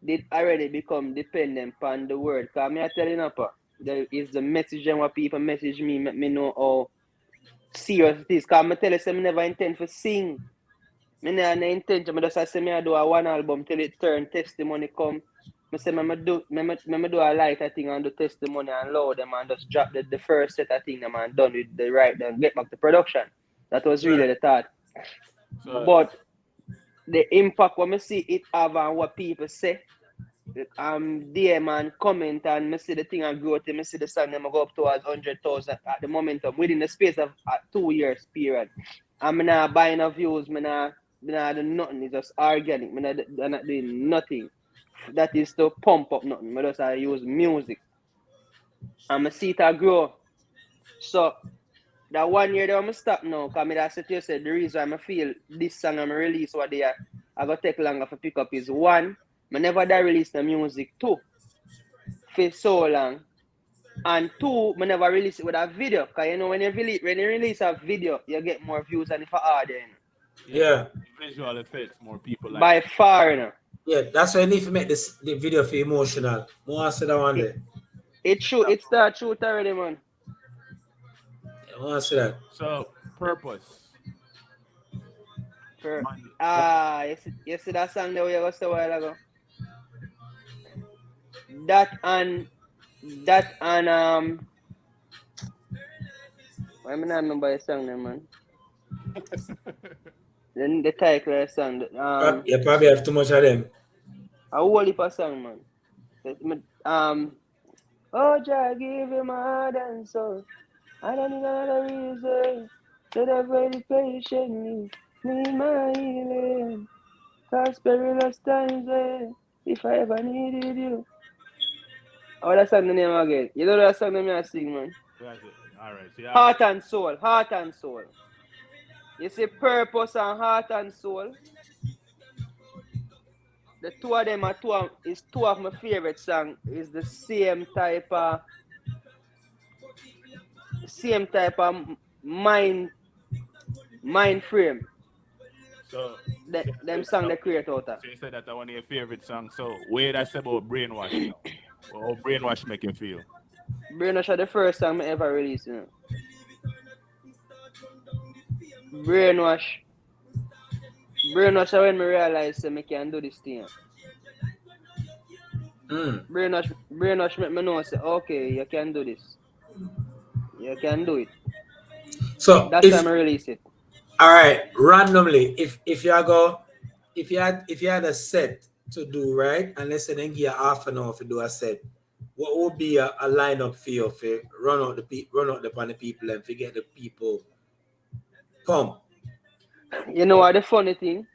did already become dependent on the word. Cause me I tell you now, there is the message and what people message me, make me know how serious it is. Cause me tell you, say me never intend to sing. Me never no intention. Me just say me I do a one album till it turn testimony come. Me say me do a lighter thing and do testimony and load them and just drop the first set of thing them and done with the right then get back to production. That was really Right. the thought. So But the impact when me see it have and what people say, DM and comment and me see the thing and grow till me see the song them go up towards 100,000 at the momentum within the space of a 2 years period. And me not buying no views, me not do nothing, it's just organic. I'm not doing nothing. That is to pump up nothing. I just use music. And me see it grow. So that 1 year that I'm stop now, because I said to you, said the reason I feel this song I'm release what they are, I go take longer for pick up is one, I never that release the music. Two, for so long, And two, I never release it with a video. Cause you know when you release a video, you get more views than if I order. Yeah. Visual effects, more people like By far, you know. Yeah, that's why you need to make the video feel emotional. More answer that one It there. it true. It start shoot already, man. I want to see that. so purpose. For Man, you see that song that we was a while ago. That and why me not remember the song name, man. Then the title of the song. You probably have too much of them. A whole heap of song, man. Oh, Jah give him my heart and soul. I don't need another reason. Let I've waited patiently. Need my healing. Cause perilous times, if I ever needed you. Oh, that's song the name again. You know that song that me I sing, man. that's it. All right. So yeah, Heart and soul. Heart and soul. You see, purpose and heart and soul. The two of them are two of my favorite songs. Is the same type of mind frame. so Them song they create out of. so you said that one of your favorite songs. So where that's about brainwash now. How brainwash make you feel? Brainwash is the first song I ever released. You know. Brainwash. Brainwash is when I realized that I can do this thing. Brainwash make me know say, okay, you can do this. You can do it. So That's why I release it. all right, randomly, if you had a set to do, right, and let's say then give you half an hour to do a set, what would be a lineup for you for run out upon the people and forget the people come? You know what the funny thing?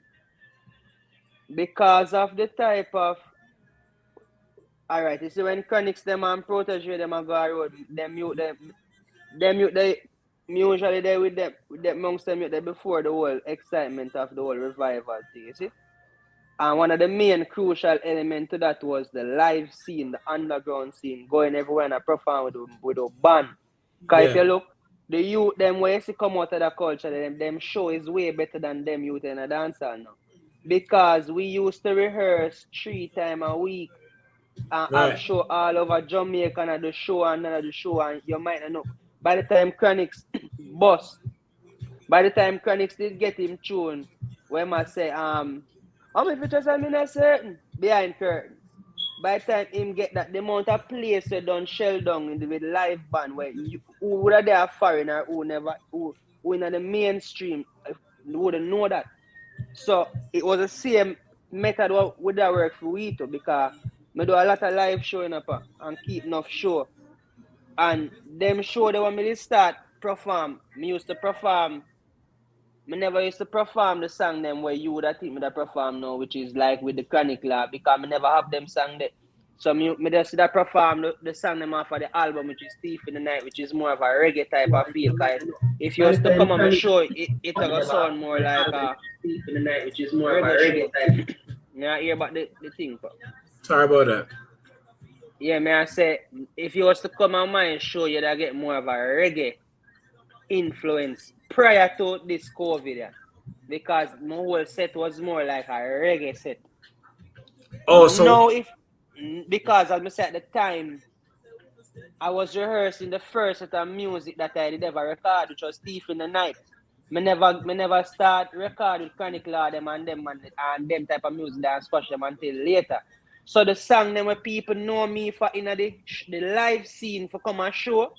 Because of the type of alright, you see when Chronics them and Protege them and go road, them mute they usually they with them amongst them they before the whole excitement of the whole revival thing, you see? And one of the main crucial element to that was the live scene, the underground scene, going everywhere and perform with a band. Because if you look, the youth them where you see come out of the culture, them show is way better than them youth in a dancer now. Because we used to rehearse 3 times a week and have show all over Jamaica and the show and another show, and you might not know. By the time Chronics bust, by the time Chronics did get him tuned, when I say, how many features I'm in a certain behind curtain. By the time him get that, the amount of place they done shell down in the live band where who would have there foreigner who in the mainstream wouldn't know that. So it was the same method would that work for we too, because I do a lot of live showing up and keep enough show. And them show they want me to start perform. Me used to perform. I never used to perform the song them where you would have think me that perform now, which is like with the Chronic Lab, because I never have them song there. So me just that perform the song them off of the album, which is Thief in the Night, which is more of a reggae type of feel. Cause if you was to come on my show, it gonna sound more like a Thief in the Night, which is more of a reggae type. Yeah, hear about the thing. Sorry about that. Yeah, may I say, if you was to come on my show, you'd get more of a reggae influence prior to this COVID, yeah. Because my whole set was more like a reggae set. Oh, so now because as I said at the time, I was rehearsing the first set of music that I did ever record, which was Thief in the Night. Me never start record with Chronic Law them and them type of music and squash them until later. So the song them where people know me for in the live scene for come and show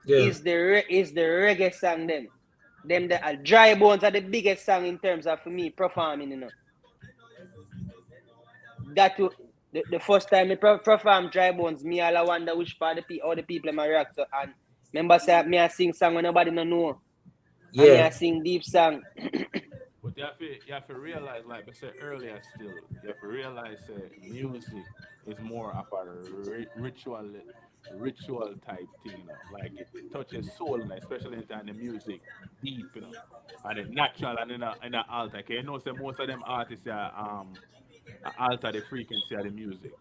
is the reggae song them. Them the Dry Bones are the biggest song in terms of for me performing, you know. That the first time I perform Dry Bones, me all I wonder which part all the people in my react to, and remember say me I sing song when nobody no know. Yeah. And me I sing deep song. But you have to realize, like I said earlier, still you have to realize music is more of a ritual type thing, you know? Like it touches soul, you know, especially in the music deep, you know, and it's natural and in a alter. You know, so most of them artists are alter the frequency of the music.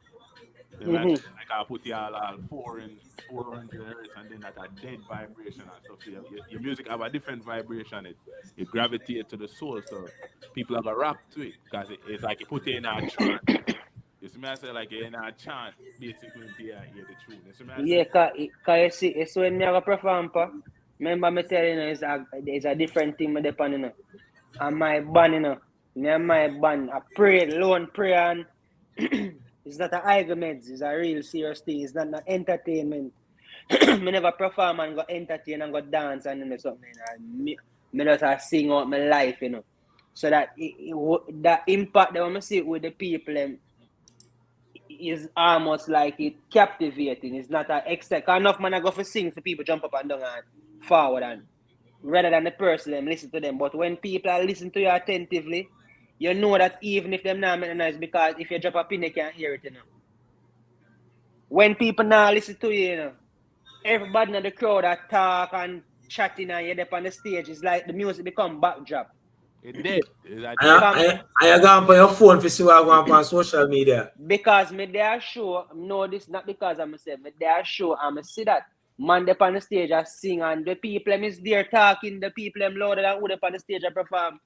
Like I put y'all all foreign 400 hertz and then that a dead vibration and stuff. So your music have a different vibration. It gravitate to the soul. So people have a rock to it because it's like you put it in a trance. You see me I say like you're in a chant basically to hear the truth. You see me I say? Yeah, cause you see, it's when me have a perform, pa. Remember me telling you, it's a different thing me depend, you know. And my band, you know. Me and my band, I pray, lone prayer, and it's not a argument, it's a real serious thing. It's not an entertainment. Me never perform and go entertain and go dance and do something. And me just sing out my life, you know. So that that impact that I see with the people is almost like it captivating. It's not an extra. Enough man I go for sing for people jump up and down and forward and rather than the person them listen to them. But when people are listening to you attentively, you know that even if them not make noise, because if you drop a pin, they can't hear it, you know. When people now listen to you, you know, everybody in the crowd that talk and chatting and you're up on the stage, it's like the music become backdrop. It dead. It's a dead. I go on your phone to see what I go on social media. Because me there show, no, this not because I'm saying, me there show, I'm see that man up on the stage I sing and the people them is there talking, the people them louder than who up on the stage I perform.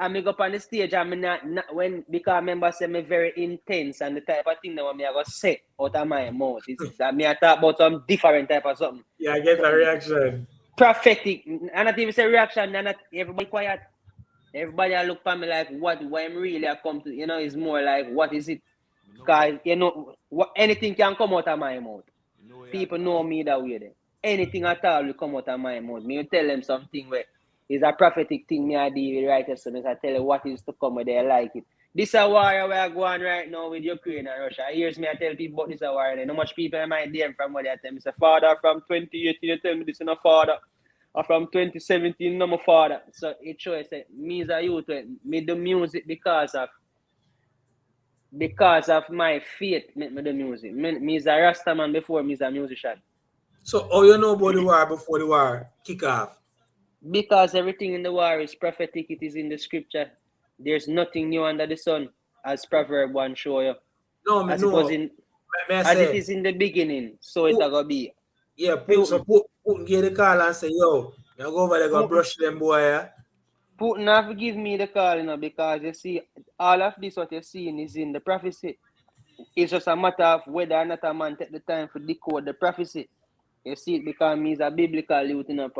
And me go up on the stage and me not when, because I remember say me very intense and the type of thing that me I go say out of my mouth. It's that me I talk about some different type of something. Yeah, I get a reaction. Prophetic, and not even say reaction, and not everybody quiet. Everybody I look for me like what I'm really I come to, you know, it's more like what is it? Because you know anything can come out of my mouth. People know me that way then. Anything at all will come out of my mouth. Me tell them something where it's a prophetic thing me I deal with right so I tell you what is to come where they like it. This is a war where I go on right now with Ukraine and Russia. Here's me I tell people about this a war and how much people in my DM from what they tell me. Say, father from 2018 you tell me this is no father. Or from 2017 no my father. So it shows say me as a youth me do music because of my faith make me do music. Me is a Rasta man before me is a musician. So, how you know about the war before the war kick off? Because everything in the war is prophetic, it is in the scripture. There's nothing new under the sun, as Proverb 1 show you. No, me As know. it was in, as it is in the beginning, so it's gonna be. Yeah, Putin get the call and say, yo, you go over there, go brush them boy. Yeah? Putin have to give me the call, you know, because you see, all of this what you're seeing is in the prophecy. It's just a matter of whether or not a man take the time to decode the prophecy. You see it because me is a biblical youth, you know,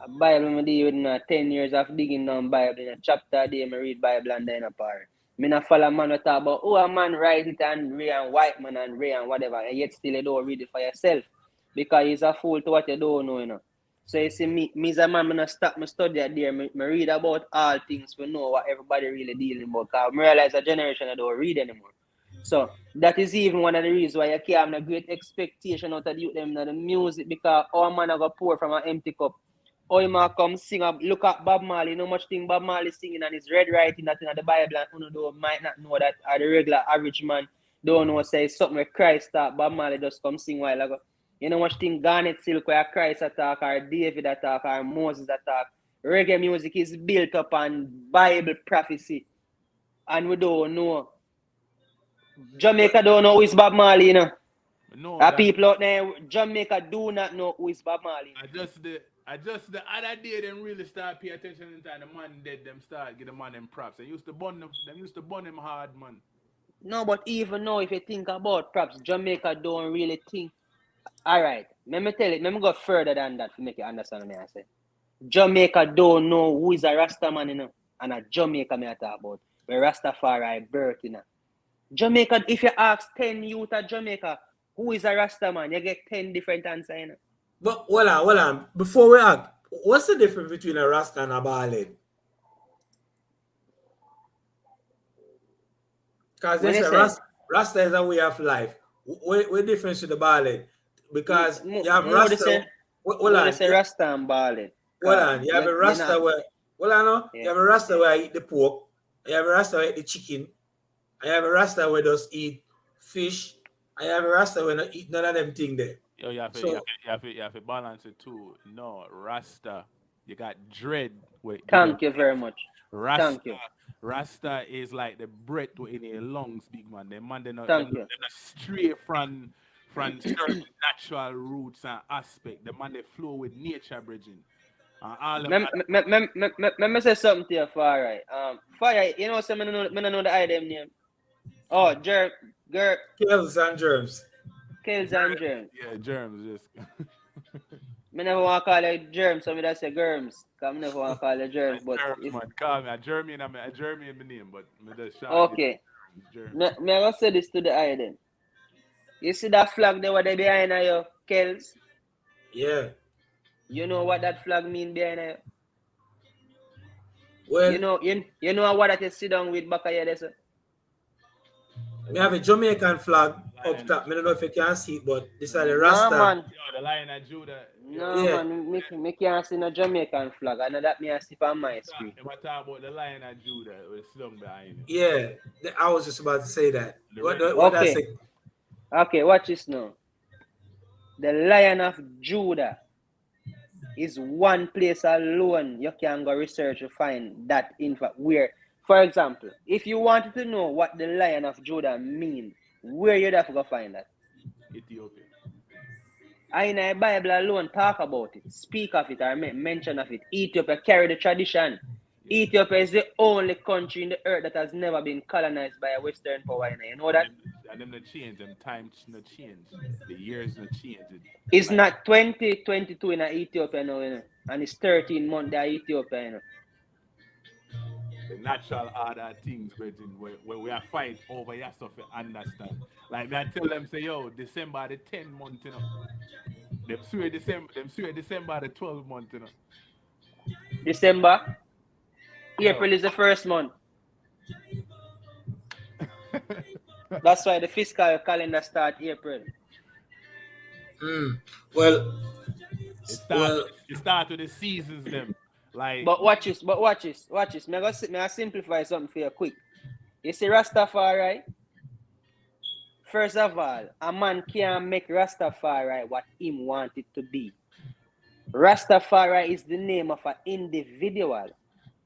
a Bible me deal with 10 years of digging down Bible in a chapter a day I read Bible and then apart. Me not follow man who talk about a man write it and Ray and white man and Ray and whatever and yet still you don't read it for yourself. Because he's a fool to what you don't know, you know. So you see me as a man, I not stop my study at there. Me read about all things to know what everybody really dealing about. Because I realize a generation I don't read anymore. So that is even one of the reasons why you can't have a great expectation out of them the music because our man I got pour from an empty cup. Or you might come sing up, look at Bob Marley, you know much thing Bob Marley singing and his red writing that in the Bible and you might not know that the regular average man don't know say something where Christ talk, Bob Marley just come sing while ago. You know much thing Garnet Silk where Christ attack or David attack or Moses attack. Reggae music is built up on Bible prophecy. And we don't know. Jamaica don't know who is Bob Marley, you know. No, people out there, Jamaica do not know who is Bob Marley. I just the other day them really start pay attention to the man dead, them start give the man them props. They used to burn them hard, man. No, but even now if you think about props, Jamaica don't really think. Alright, let me tell it, let me go further than that to make you understand what I say. Jamaica don't know who is a Rasta man, you know. And a Jamaica me I talk about. Where Rastafari birth, you know. Jamaica, if you ask 10 youth at Jamaica, who is a Rasta man, you get 10 different answers, you know. But hold on. Before we ask, what's the difference between a Rasta and a ballad? Because they say Rasta is a way of life. What difference to the ballad? Because you have Rasta. Hold on. Say Rasta and ballad. Hold on. You have a Rasta where. Hold on. You have a Rasta where I eat the pork. You have a Rasta where I eat the chicken. I have a Rasta where just eat fish. I have a Rasta where I eat none of them things there. Yo, you have to balance it too. No, Rasta, you got dread. Thank you very much. Rasta, thank you. Rasta is like the breath in your lungs, big man. They're not Thank you. straight from from certain natural roots and aspect. The man they flow with nature, bridging. All them Let me say something to you, Far Right. Fire, you know, some I know the item name. Oh, Kills and germs. Kills and Germs. yeah, germs just I never want to call it Germs, so I just say Germs. Because I never want to call it Germs. But germs, if, man. Call me a German, I'm a German in my name, but me just short okay, germs. me I gonna say this to the item. You see that flag there, what they behind you, Kells? Yeah. You know what that flag mean behind you? Well, You know what that is sit down with back of you there, sir? we have a Jamaican flag up Lion top. I don't know if you can see it, but this is the No, Rasta. man. Yo, the Lion of Judah. No, Yeah. man. Me can't see no Jamaican flag. I know that me I see on my screen. If I talk about the Lion of Judah with slung behind him. Yeah. I was just about to say that. The What red- what I Okay. say? Okay, watch this now. The Lion of Judah is one place alone you can go research to find that info. Where, for example, if you wanted to know what the Lion of Judah mean, where you'd have to go find that? Ethiopia. In the Bible alone talk about it, speak of it, or mention of it. Ethiopia carry the tradition. Ethiopia is the only country in the earth that has never been colonized by a Western power. You know that? And them not change, them times not change. The years not change. It's not 2022 in Ethiopia now, you know, and it's 13 months in Ethiopia, you know. The natural order things, brethren, where we are fight over your stuff, you understand. Like me, I tell them, say, yo, December the 10th month, you know. Them swear December the 12th month, you know. December, Yo. April is the first month. That's why the fiscal calendar start April. Well, It start with the seasons, them. Like, But watch this. May I simplify something for you quick. You see Rastafari? First of all, a man can't make Rastafari what him want it to be. Rastafari is the name of an individual.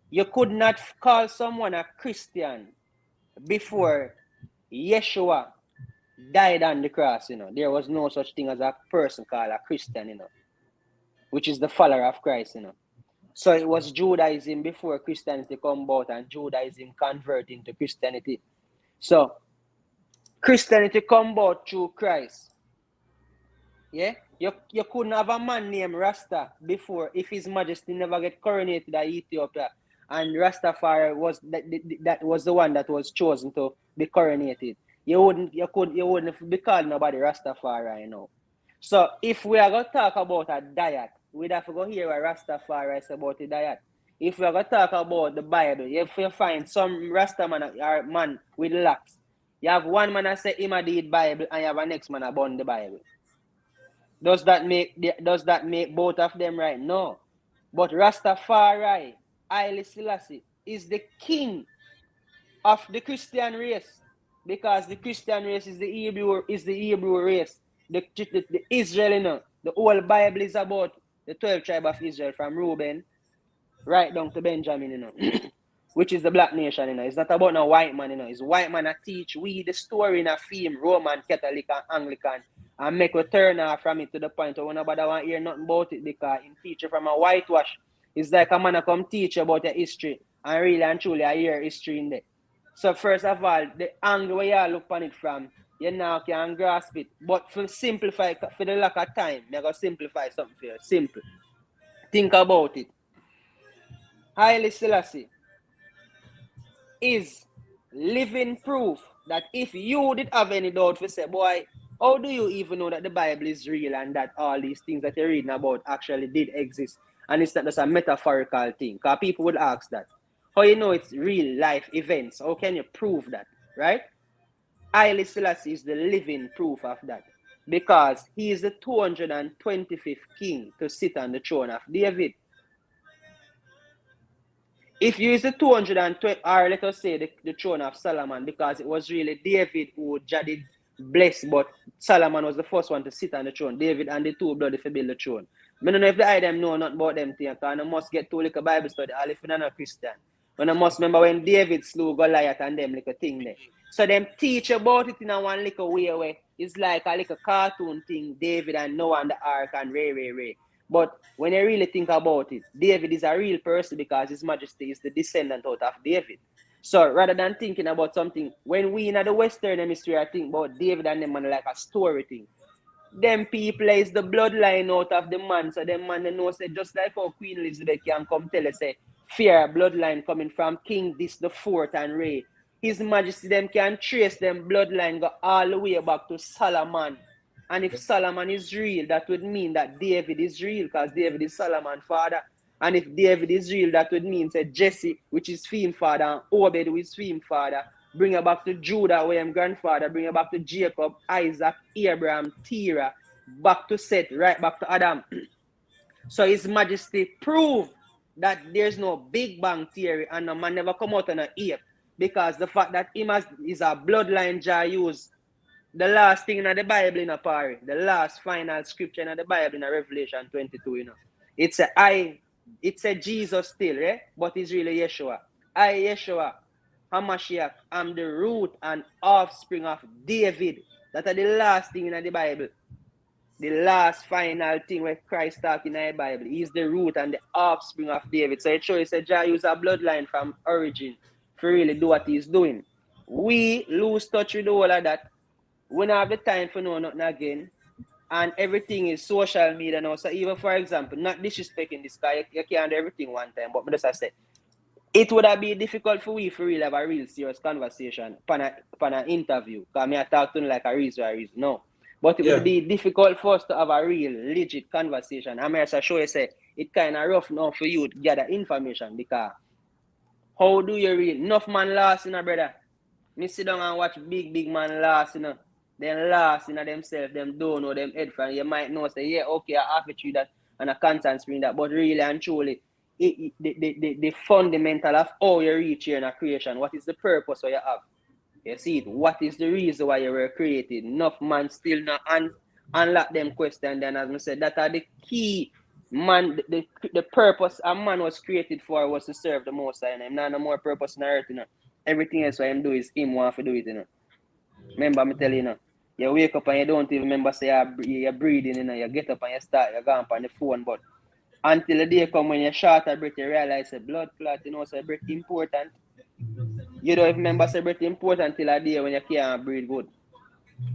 You could not call someone a Christian before Yeshua died on the cross, you know. There was no such thing as a person called a Christian, you know, which is the follower of Christ, you know. So it was Judaism before Christianity come about, and Judaism convert into Christianity. So Christianity come about through Christ. Yeah? You couldn't have a man named Rasta before if His Majesty never get coronated at Ethiopia. And Rastafari was that was the one that was chosen to be coronated. You wouldn't be called nobody Rastafari, you know. So if we are gonna talk about a diet, we'd have to go hear what Rastafari is about the diet. If we are gonna talk about the Bible, if you find some Rasta man or man with locks, you have one man that say him a read Bible and you have a next man about the Bible. Does that make both of them right? No. But Rastafari, Haile Selassie, is the king of the Christian race, because the Christian race is the Hebrew race. The Israel, you know, the whole Bible is about the 12 tribe of Israel from Reuben right down to Benjamin, you know, which is the black nation, you know. It's not about no white man, you know. It's white man that teach we the story in a theme, Roman, Catholic, and Anglican, and make a turn off from it to the point where nobody want to hear nothing about it, because in teaching from a whitewash, it's like a man that come teach about your history, and really and truly I hear history in there. So first of all, the angle where you look on it from, you now can grasp it. But for simplify, for the lack of time, I'm going to simplify something for you. Simple. Think about it. Haile Selassie is living proof that if you did have any doubt, for say, boy, how do you even know that the Bible is real and that all these things that you're reading about actually did exist and it's not just a metaphorical thing? Because people would ask that. How you know it's real life events? How can you prove that, right? Haile Selassie is the living proof of that, because he is the 225th king to sit on the throne of David. If you use the 220, or let us say the throne of Solomon, because it was really David who did bless, but Solomon was the first one to sit on the throne. David and the two brothers to build the throne. I don't know if the item know nothing about them things, because I must get to like a Bible study, or if you're not a Christian. When I must remember when David slew Goliath and them little thing there. So them teach about it in a one little way where it's like a little cartoon thing, David and Noah and the ark and Ray. But when you really think about it, David is a real person because His Majesty is the descendant out of David. So rather than thinking about something, when we in the Western Hemisphere, I think about David and them man like a story thing. Them people is the bloodline out of the man. So them man they know say just like how Queen Elizabeth can come tell us say fear bloodline coming from King this the fourth and Ray. His Majesty them can trace them bloodline go all the way back to Solomon. And if Solomon is real, that would mean that David is real because David is Solomon's father. And if David is real, that would mean say Jesse, which is Phim father, and Obed, who is Phim father, bring her back to Judah, where I'm grandfather, bring her back to Jacob, Isaac, Abraham, Terah, back to Seth, right back to Adam. So His Majesty proved that there's no Big Bang theory and no man never come out on an ape. Because the fact that him is a bloodline jar use the last thing in the Bible in a party, the last final scripture in the Bible in Revelation 22, you know. It's a Jesus still, eh? But it's really Yeshua. Yeshua, HaMashiach, I'm the root and offspring of David. That are the last thing in the Bible. The last final thing where Christ talking in the Bible. He's the root and the offspring of David. So it shows that Jah use a bloodline from origin to really do what he's doing. We lose touch with all of that. We don't have the time for know nothing again. And everything is social media now. So even for example, not disrespecting this guy, you can't do everything one time. But just I said, it would have been difficult for we to really have a real serious conversation upon an interview. Because I talk to him like a reason. No. But it would be difficult for us to have a real legit conversation. I'm here to show you say it kind of rough now for you to gather information because how do you read? Enough man lost, you know, brother. Me sit down and watch big man lost, you know. Them lost in themselves, them don't know them head from. You might know, say, yeah, okay, I have to treat that and a constant screen that, but really and truly, the fundamental of how you reach here in a creation, what is the purpose of you have? You see it, what is the reason why you were created? Enough man still not unlock them questions, then as I said, that are the key. Man, the purpose a man was created for was to serve the Most High. Him not no more purpose on earth, you know. Everything else what him do is him want to do it, you know. Remember me tell you, know. You wake up and you don't even remember say you're breathing, you know. You get up and you start, you go on the phone, but until the day come when you're short of breath, you realize a blood clot, you know, say breath important. You don't even remember say breath important till a day when you can't breathe good.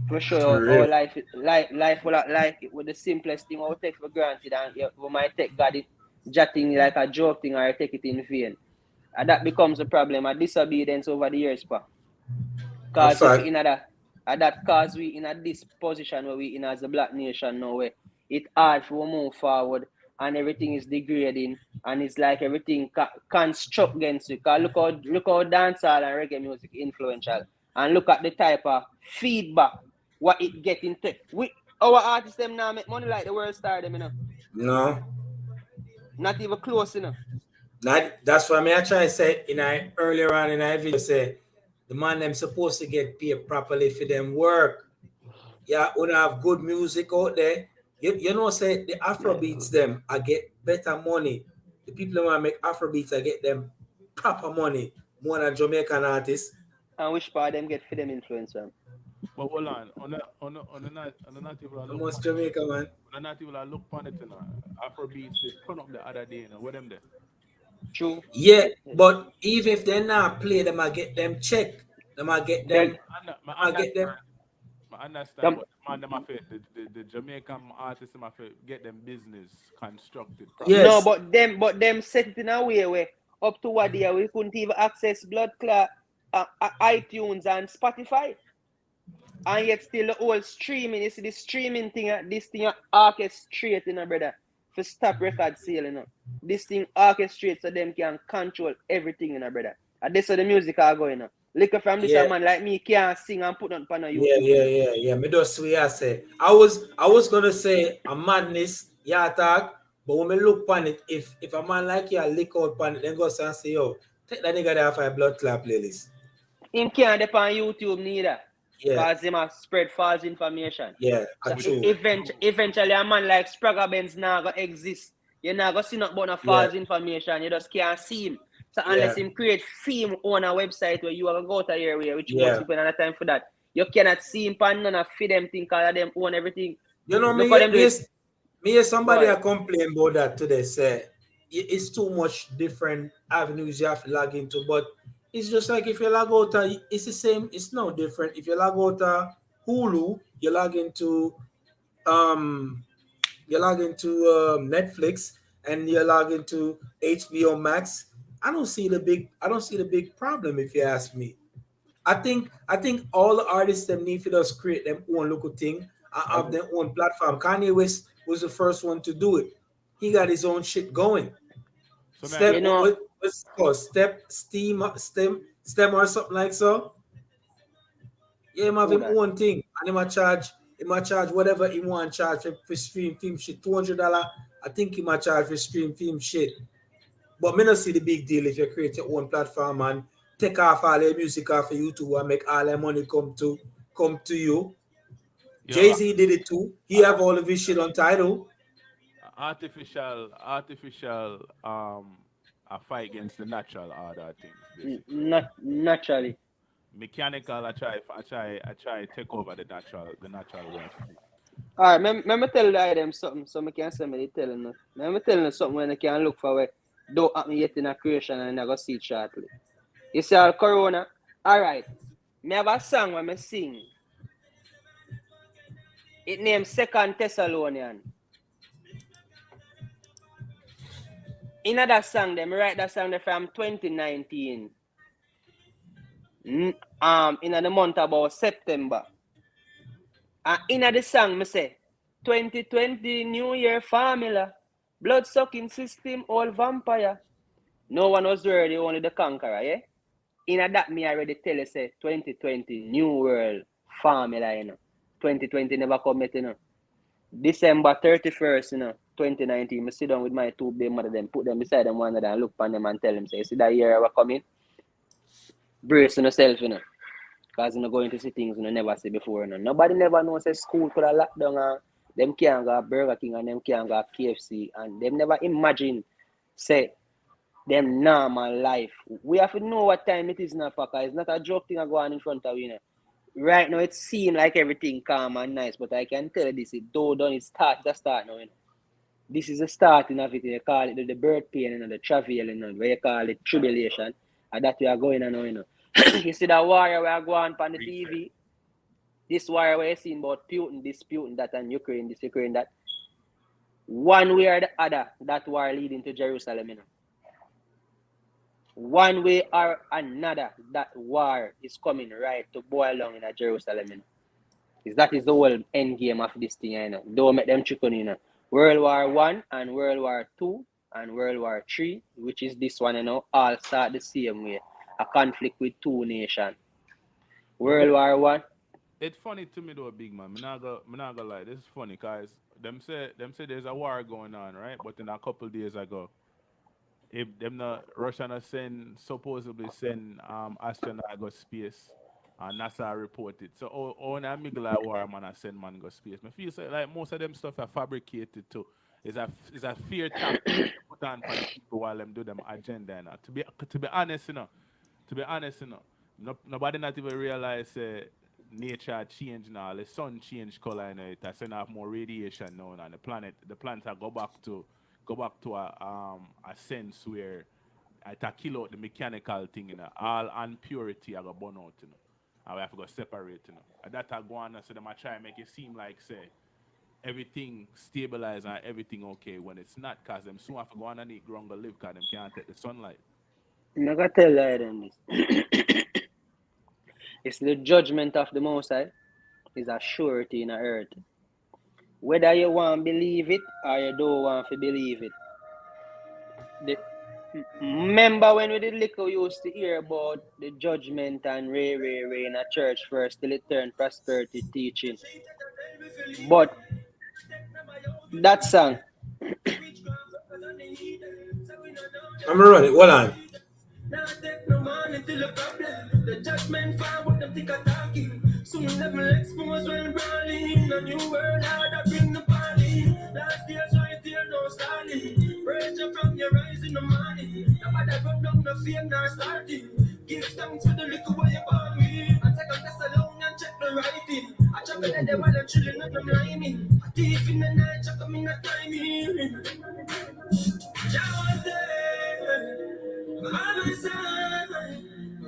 For sure, our life with the simplest thing we take for granted, and we might take God it jotting like a joke thing or take it in vain. And that becomes a problem, a disobedience over the years, pa. Because we in this position where we in as a black nation now, where it's hard for we move forward and everything is degrading and it's like everything construct against you. Because look how dancehall and reggae music influential. And look at the type of feedback what it get into. Our artists them now make money like the world star them, you know. No. Not even close, you know. That's why I try to say earlier on in our video say the man them supposed to get paid properly for them work. Yeah, when I have good music out there, you know say the Afrobeats them I get better money. The people who want to make Afrobeats I get them proper money more than Jamaican artists. And which part them get for them influence, man? But hold on the native Almost Jamaica, man. On the native look upon it, you know. Afrobeats they turn up the other day, you know. What them there? True. Yeah, but even if they not play them, I get them check. Them I get them. I get them. I understand, but them the Jamaican artists them get them business constructed. Yes. No, but them set it in a way where up to what year we couldn't even access blood clot iTunes and Spotify. And yet still the whole streaming, you see the streaming thing, this thing orchestrate, you know, brother, for stop record sale, you know. This thing orchestrates so them can control everything, you know, brother. And that's how the music are going, you know. Look from this man like me can't sing and put on YouTube. Yeah. Me just say. I was gonna say a madness, talk, but when me look on it, if a man like you lick out on it, then go and say, yo, take that nigga there for a blood clot playlist. Him can't depend on YouTube neither. Yeah. Because him have spread false information. Yeah, so true. Eventually a man like Spragga Benz now gonna exist. You're not gonna see nothing but false information. You just can't see him. So unless him create theme on a website where you have to go to here, which most people don't have time for that. You cannot see him pan none of feed them think all of them own everything. You know, Look at them me somebody I complain about that today. Say it's too much different avenues you have to log into, but it's just like if you log out, it's the same. It's no different. If you log out Hulu, you log into um Netflix, and you log into HBO Max. I don't see the big problem if you ask me. I think all the artists them need to just create them own local thing and have their own platform. Kanye West was the first one to do it. He got his own shit going. So What's it called? Stem or something like so. Yeah, him have him own thing, and he might charge whatever he want charge for stream film shit. $200. I think he might charge for stream film shit. But me not see the big deal if you create your own platform and take off all the music off of YouTube and make all the money come to you. Jay-Z did it too. He have all of his shit on Tidal. Artificial a fight against the natural order things. Naturally. Mechanical I try take over the natural way. Alright, let me tell them something so I can say me telling them. Let me tell them something when I can look for where don't happen yet in a creation and I go see it shortly. You see all Corona? Alright. Me have a song when I sing. It named Second Thessalonian. In that song, them write that song from 2019. In the month about September. And in the song, me say 2020 New Year formula, blood sucking system, all vampire. No one was ready, only the conqueror, yeah? In that me already tell you say 2020 New World formula, you know. 2020 never come yet, you know. December 31st, you know, 2019, I sit down with my two big mother, them put them beside them one of them, look upon them and tell them, say, see that year we're coming? Brace on yourself, you know. Because you're going to see things you never see before, you know. Nobody never knows say school could have locked down and them can't go Burger King and them can't go KFC and them never imagine, say, them normal life. We have to know what time it is now, Paka. It's not a joke thing I go on in front of you, know. Right now, it seems like everything calm and nice, but I can tell you this, it though done, it start now, you know. This is the starting of it, you call it the birth pain, you know, the travail, you know, where you call it tribulation, and that we are going on now, you know. You see that warrior we are going on the TV, this warrior where you seen about Putin, this Putin, that, and Ukraine, this Ukraine, that. One way or the other, that war leading to Jerusalem, you know. One way or another, that war is coming right to boil down in Jerusalem. You know. That is the whole end game of this thing, you know. Don't make them chicken, you know. World War I and World War II and World War III, which is this one, you know, all start the same way. A conflict with two nations. World War I. It's funny to me though, big man. Me not gonna lie. This is funny because them say there's a war going on, right? But in a couple days ago, if them not Russia not supposedly send astronaut go space and NASA reported. So on a middle war man I send man go space. I feel like most of them stuff are fabricated too. It's a fear tactic put on for people while them do them agenda and to be honest, you know. Nobody not even realize nature change now. The sun change color, you know, it has send off more radiation now, and the planets are go back to a sense where it a kill out the mechanical thing, you know, all impurity are go burn out, you know, and we have to go separate, you know. And that are go on, so them a try and make it seem like say everything stabilized and everything okay when it's not, cause them soon have to go on and eat ground go live, cause them can't take the sunlight. I'm not gonna tell you them this. It's the judgment of the Most High is a surety in the earth. Whether you want to believe it or you don't want to believe it. Remember when we did little used to hear about the judgment and ray in a church first till it turned prosperity teaching. But that song. I'm running. Hold on. Now take no money till the problem. The judgment fire what them think attacking. Soon them expose when brawling. A new world order bring the party. Last year's right here no stalling. Pressure from your rise in the money. Nobody come down the no fame nor starting. Give thanks for the little way you born me. And second test alone and check the writing. I check the day while I'm chilling and I'm liming. A thief in the night, check them in the timing. Jah was there, by my side.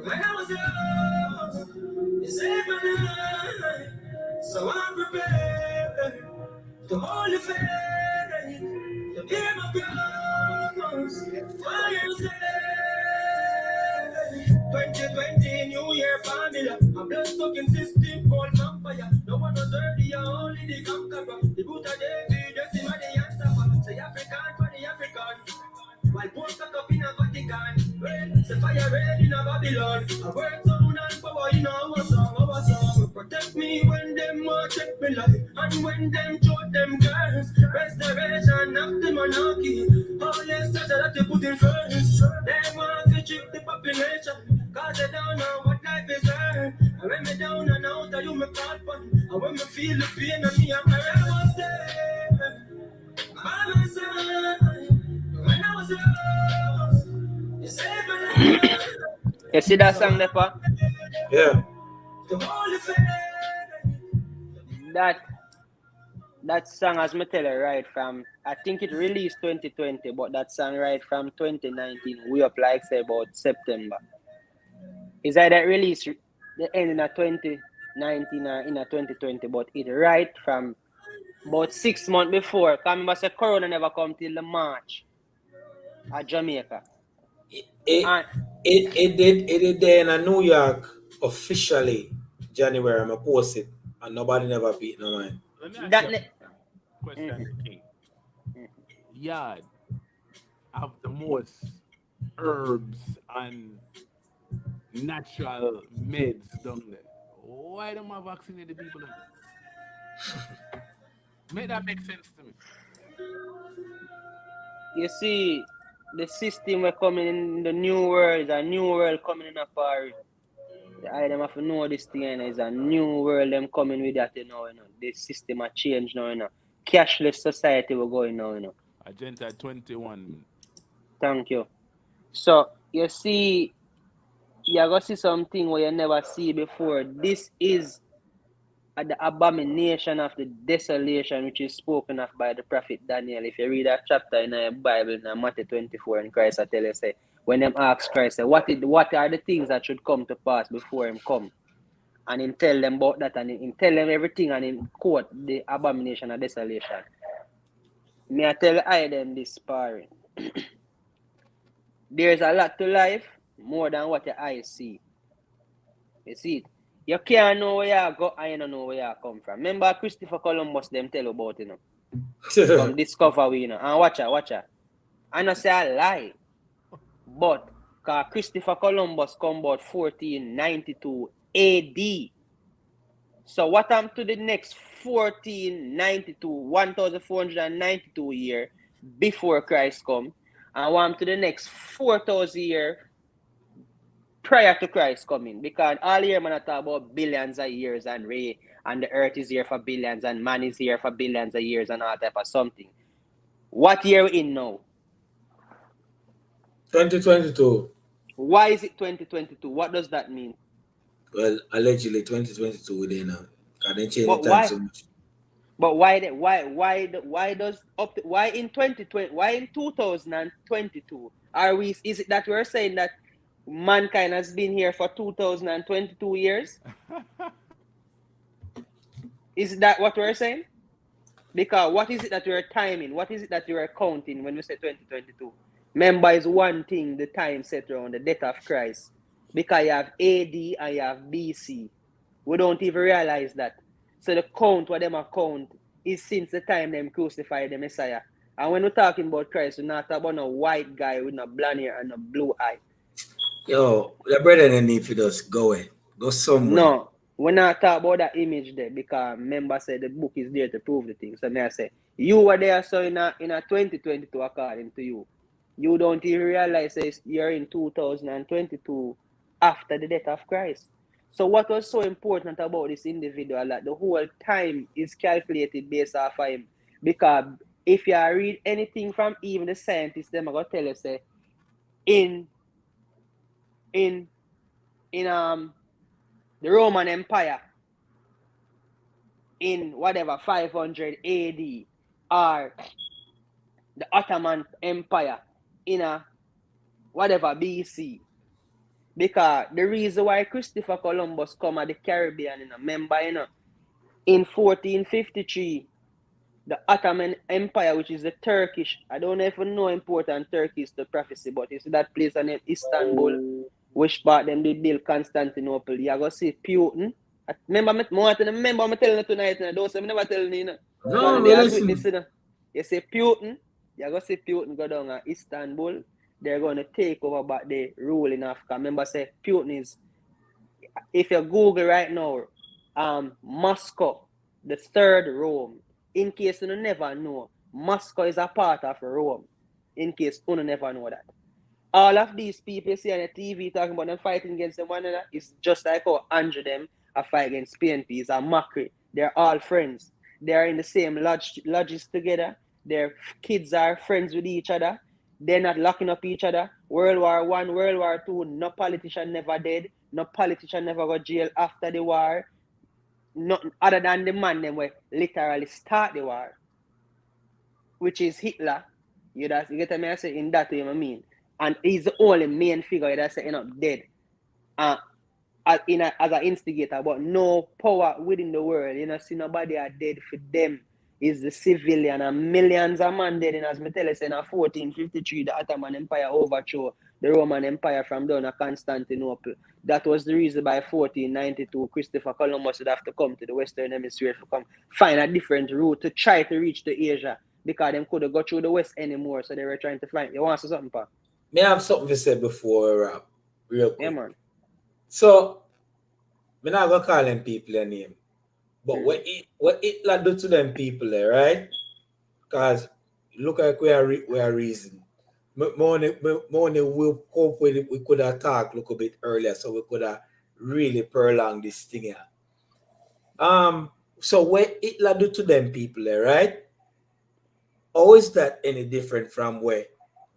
When I was lost, you saved my life. So I'm prepared to hold the faith, to hear my promise, for you say 2020 New Year formula. A blood sucking system called vampire. No one was early, only the conqueror. The Buddha David, the Sima, the answer. Say African for the African. While Paul stuck up in a Vatican, well, say fire red in a Babylon. A word sound and power in our song. Protect me when them want check me life, and when them choke them girls. Restoration of the monarchy. Oh yes, that's that they put in first. Them want to trick the population, cause they don't know what life is worth. And when me down and out, I do me call one. And when me feel the pain of me, I'm was there. By my side. When I was lost, you saved my life. You see that song there, pa? Yeah. The holy faith. That song, as me tell you, right from, I think it released 2020, but that song right from 2019, we up like say about September. Is that release the end of 2019 or in 2020, but it right from about 6 months before. Because remember, say Corona never come till the March at Jamaica. It did there in New York officially January. I post it and nobody never beat no man. Let me ask That you a question, King. Yard have the most herbs and natural meds down there. Why don't I vaccinate the people? Make that make sense to me. You see, the system we're coming in the new world is a new world coming in a party. The item have to know this thing is a new world them coming with that, you know. The system has changed now, you know. Cashless society we're going now, you know. Agenda 21. Thank you. So you see, you're gonna see something where you never see before. This is the abomination of the desolation which is spoken of by the prophet Daniel. If you read that chapter in the Bible in Matthew 24, and Christ I tell you, say, when them ask Christ, say, what are the things that should come to pass before him come? And him tell them about that, and him tell them everything, and him quote the abomination of desolation. May I tell I them this parent. There's a lot to life more than what your eyes see. You see it? You can't know where you go and you don't know where you come from. Remember Christopher Columbus them tell about, you know. From discovery, you know. And watch her. I don't say I lie. But because Christopher Columbus come about 1492 AD. So what happened to the next 1492, 1492 year before Christ come? And what happened to the next 4,000 year prior to Christ coming? Because all year man talk about billions of years and the earth is here for billions and man is here for billions of years and all type of something. What year we in now? 2022. Why is it 2022? What does that mean? Well, allegedly 2022 within now. Can they change But the time so much? But why in 2020, why in 2022 is it that we're saying that mankind has been here for 2022 years? Is that what we're saying? Because what is it that we're timing? What is it that you're counting when we say 2022? Remember, is one thing the time set around the death of Christ. Because you have AD and you have BC. We don't even realize that. So the count, what them account, is since the time them crucified the Messiah. And when we're talking about Christ, we're not talking about a white guy with a blonde hair and a blue eye. Yo, the brother don't need for just go away. Go somewhere. No, we're not talking about that image there because remember said the book is there to prove the thing. So may I say, you were there so in a 2022 according to you. You don't even realize you're in 2022 after the death of Christ. So what was so important about this individual that the whole time is calculated based off of him? Because if you read anything from even the scientists, they're going to tell you, say, in in the Roman Empire in whatever 500 AD or the Ottoman Empire in a whatever BC. Because the reason why Christopher Columbus come at the Caribbean, remember, in 1453, the Ottoman Empire, which is the Turkish, I don't know if you know important Turkish the prophecy, but you see that place named Istanbul, which part them did build Constantinople. You go see Putin. Remember me telling you tonight, don't say me never telling you, No, they listen. witness, you say Putin, you go see Putin go down at Istanbul, they're going to take over back the rule in Africa. Remember, say Putin is, if you Google right now, Moscow, the third Rome. In case you never know, Moscow is a part of Rome. In case you never know that. All of these people you see on the TV talking about them fighting against one another, it's just like how Andrew them are fighting against PNP. It's a mockery. They're all friends. They're in the same lodges together. Their kids are friends with each other. They're not locking up each other. World War I, World War II, no politician never dead. No politician never got jail after the war. Nothing other than the man them will literally start the war, which is Hitler. You get me? I say in that way, I mean. And he's the only main figure that say dead. As an instigator, but no power within the world. See nobody are dead for them. Is the civilian and millions of men dead. And as me tell you, in 1453, the Ottoman Empire overthrew the Roman Empire from down to Constantinople. That was the reason by 1492, Christopher Columbus would have to come to the Western Hemisphere to come find a different route to try to reach to Asia, because them couldn't go through the West anymore. So they were trying to find. You want to say something, Pa? May I have something to say before real quick? Yeah, man. So, I'm not going to call them people their name. But what Hitler do to them people there, right? Because look like we are reason. Money will hope we could have talked a little bit earlier, so we could have really prolonged this thing here. So what Hitler do to them people there, right? How is that any different from what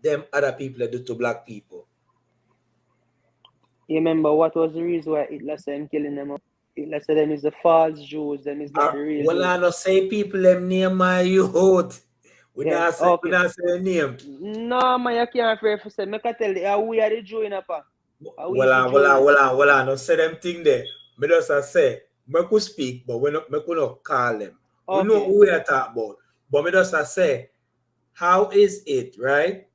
them other people do to black people? You remember what was the reason why Hitler said him killing them up? Hitler said them is the false Jews, them is not the real Well, Jews. I not say people them name my youth. We not say their name. No, man, you can't afraid for say. Make I tell you, we are the Jew in a pa. Well, I don't say them thing there. Me just say, me could speak, but we could not call them. We know who we are talking about. But me just say, how is it, right?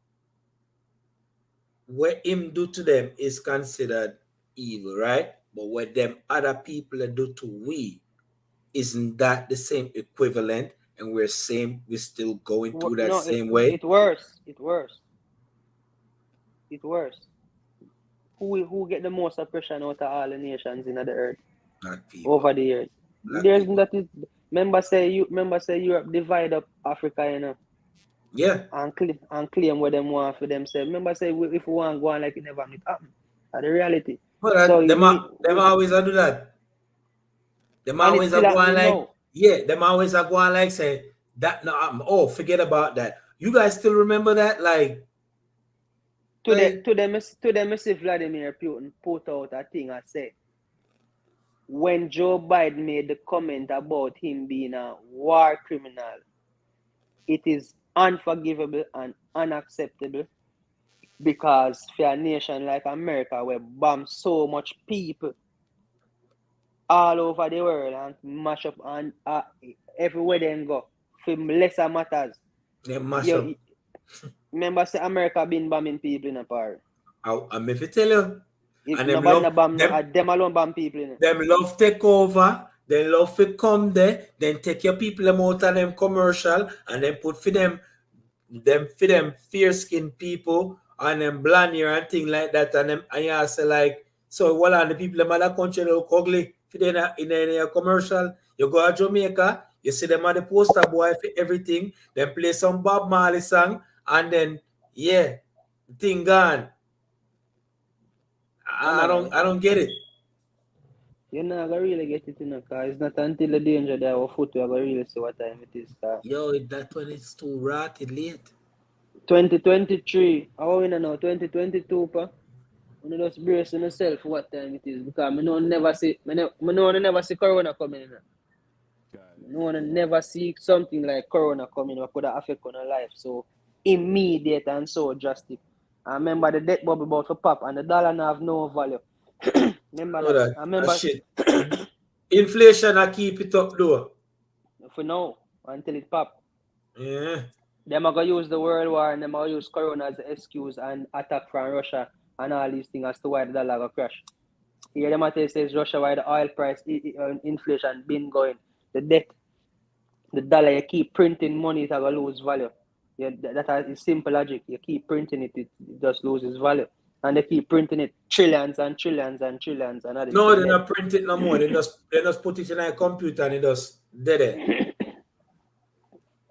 What him do to them is considered evil, right? But what them other people do to we, isn't that the same equivalent? And we're still going through that same way? It's worse. Who get the most oppression out of all the nations in the earth? Not people. Over the years. Remember say Europe divide up Africa, Yeah. And claim what them want for themselves. Remember say if we want to go on like it never happen. That's the reality. But so them always do that. Them always are going like, yeah, them always are going like say that no forget about that. You guys still remember that? Like to them see Vladimir Putin put out a thing and say when Joe Biden made the comment about him being a war criminal, it is unforgivable and unacceptable, because for a nation like America where bomb so much people all over the world and mash up and everywhere they go for lesser matters. They mash up. Remember say America been bombing people in a part. I'm if you tell you. And them alone bomb people in it. Them love take over. They love to come there, then take your people them out of them commercial and then put for them fair skinned people and them blonde hair and thing like that, and you say like, so what are the people in other country look ugly in a commercial? You go to Jamaica, you see them at the poster boy for everything, then play some Bob Marley song, and then the thing gone. I don't get it. You're not gonna really get it in a car. It's not until the danger there our foot you're gonna really see what time it is. Yo, that one is too rotten late. 2023. How we know? 2022, pa? You just brace yourself for what time it is because I know never see Corona coming in. No one never see something like Corona coming what could affect on our life so immediate and so drastic. I remember the debt bubble about to pop and the dollar now have no value. Remember Know that. that. I That remember shit. Inflation I keep it up though. for now until it pop. Yeah. Them are gonna use the world war and them are gonna use Corona as an excuse and attack from Russia and all these things as to why the dollar go crash. Here them at says Russia why the oil price inflation been going. The debt, the dollar, you keep printing money, it's gonna lose value. Yeah, that is simple logic. You keep printing it, it just loses value. And they keep printing it trillions and trillions and trillions and adding to No, the they debt. not print it no more. They just put it in a computer and it just dead it.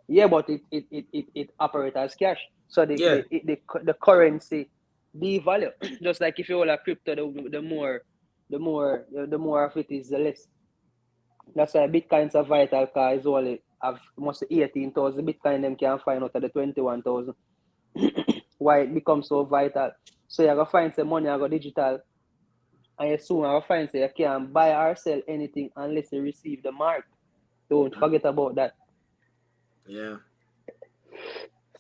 Yeah, but it operates as cash. So Yeah. the currency devalue. Just like if you hold a crypto, the more of it is the less. That's why Bitcoin's a vital car is only have must 18,000 Bitcoin them can find out of the 21,000. Why it becomes so vital. So you're gonna find some money, you go digital, and you soon you're gonna find say you can't buy or sell anything unless you receive the mark. Don't forget about that. Yeah.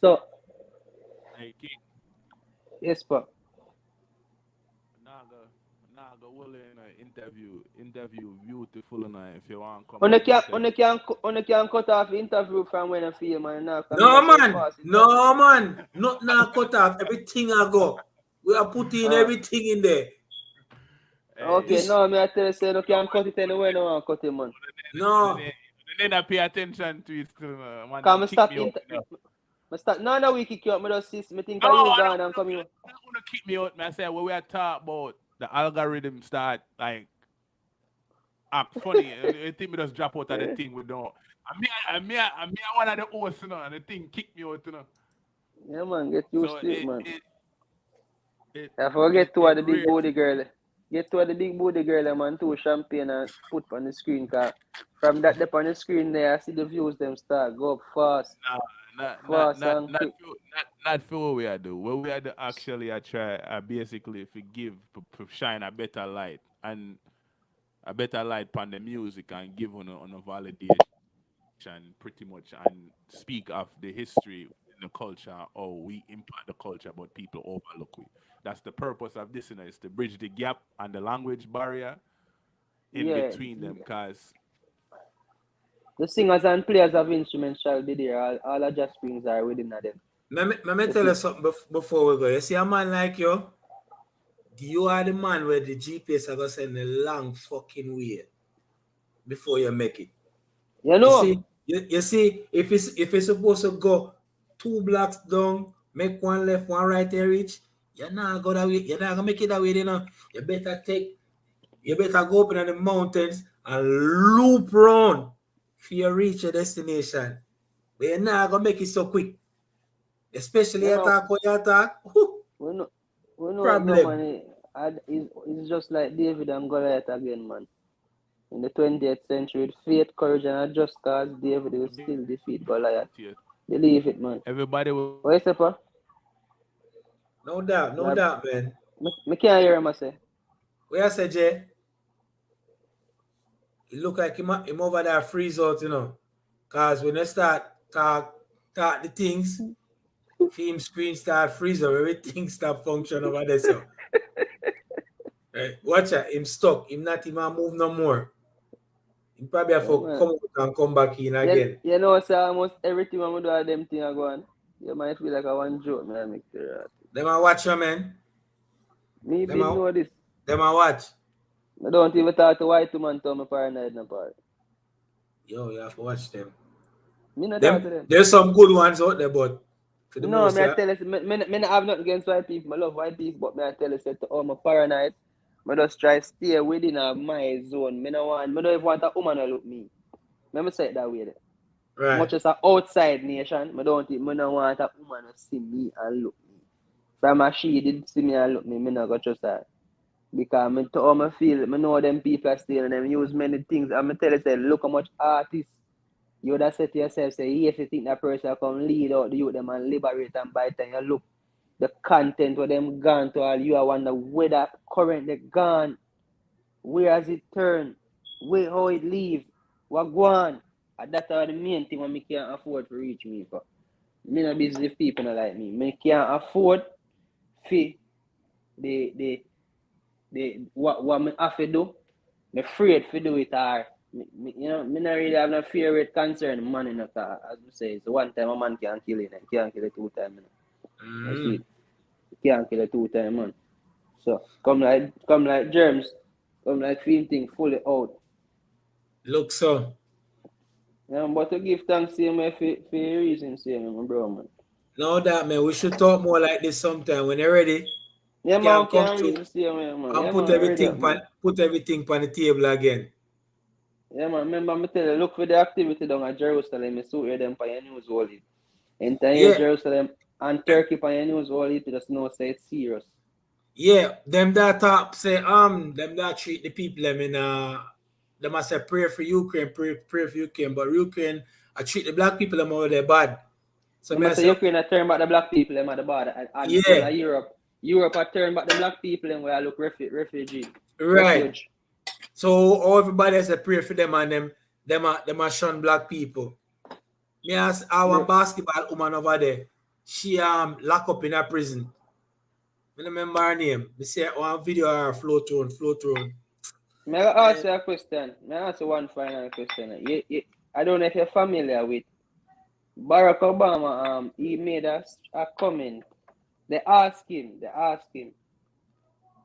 So Hey, King, yes, but Naga willing interview beautiful and if you want to come on on can interview. cut off the interview from when I feel man now because No I so man. fast interview. No man. Not now cut off. Everything I go. We are putting Uh, everything in there. Hey, okay, This no, me I tell you say no can cut it anywhere no one cut it man. no. they not pay attention to it still, man. Cause Them me kick stop me out. me start no we kick you up, me just see me think No, I you I gone and come here. don't want to kick me out. Man, I say when we are talking about the algorithm start like act funny. I think me just drop out of the thing we don't. I one of the hosts, and the thing kick me out, Yeah man, get So used to it man. it I forget to it the big really booty girl. Get to the big booty girl man too champagne and put on the screen cause from that dip on the screen there I see the views them start go up fast. nah, not not Fast not and not quick. for, not for what we are do. What we are do actually, I try. I basically forgive, shine a better light and a better light on the music and give on a validation pretty much and speak of the history in the culture or we impact the culture but people overlook we. That's the purpose of this, is to bridge the gap and the language barrier in Yeah. between them because The singers and players of instruments shall be there. All the jazz strings are within them. Let me You tell you see? something before we go. You see a man like you are the man where the GPS are gonna send a long fucking way before you make it. You You know? see, you see, if it's supposed to go 2 blocks down, make one left, one right and reach, you're not gonna that way, you're not gonna make it that way, you better go up in the mountains and loop round for you reach your destination. But you're not gonna make it so quick. Especially You know? attack when you attack. Whew, We know, we know it go, problem. man. It's just like David and Goliath again, man. In the 20th century, with faith, courage, and a just cause, David will still defeat Goliath. Believe it, man. everybody will What you say, pa? No doubt, no Yeah, doubt, man. me can't hear him, I say. Where I say, Jay, it look like him over there freeze out. Cause when they talk the things, film screen start freeze up, everything start function over there. So right, watch out, him stuck, him not even move no more. He probably have Yeah, to man. come out and come back in Yeah, again. you know, sir, almost everything I'm do at them thing I go on. You might feel like I want joke, man. I make it. Them I watch you, man. Me Them been I, know this. them I watch. I don't even talk to white man to me paranoid no part. Yo, you have to watch them. Me not talk to Them them. there's some good ones out there, but for the No, most, me I yeah. tell you, me not have nothing against white people. I love white people, but me I tell you, say to all my paranoid, me just try stay within my zone. Me don't even want a woman to look me. Me say it that way. There. Right. Much as an outside nation, me don't want a woman to see me and look me. From a she did see me and look me, me not go trust her. Because me to all me feel, me know them people are still and them use many things. And me tell you, say, look how much artists you would have said to yourself, say, yes, you think that person come lead out the youth them and liberate and by the time you look, the content where them gone to all you I wonder where that current they gone, where has it turned, where how it leave, what go on. And that's the main thing when me can't afford to reach me for. Me not busy if people not like me. Me can't afford for the what me have to do. Me afraid to do it or you know, me not really have no fear with concern money no car. As me say, it's one time a man can't kill it, and can't kill it 2 times. You see, can't kill it 2 times, man. So come like germs, come like feeling thing fully out. Look so. Yeah, but to give thanks same way for your reason, same my bro, man. Now that man, we should talk more like this sometime. When you're ready, Yeah, can man, come can't to reason same way, man. and Yeah, man, ready up, man. put everything on the table again. Yeah, man, remember me tell you, look for the activity down at Jerusalem, you suit them by your news all it. Enter Jerusalem and Turkey by your news all it, just know say it's serious. Yeah, them that talk say them that treat the people them in they must say pray for Ukraine, pray for Ukraine, but Ukraine I treat the black people them over there bad. So Remember say Ukraine turn back the black people them at the border and all of Europe turn back the black people them where I look refugee. Right. Refuge. So all everybody has to pray for them and them are shun black people. Me ask our basketball woman over there. She locked up in a prison. I don't remember her name. They say one video her flow through. May I ask you a question? May I ask you one final question? I don't know if you're familiar with Barack Obama. He made a comment. They asked him,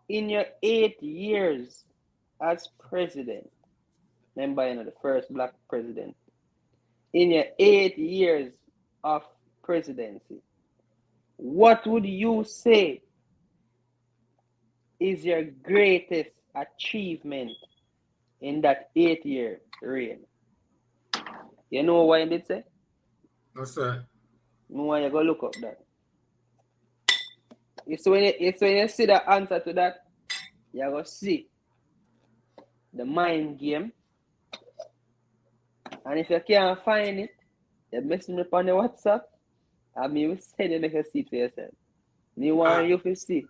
in your 8 years as president, remember, you know, the first black president, in your 8 years of presidency, what would you say is your greatest achievement in that 8-year reign? You know what I did say? What's that? No one you go look up that. It's when you see the answer to that, you go see the mind game. And if you can't find it, you message me on the WhatsApp, and me will send you make a see for yourself. Me want you to see.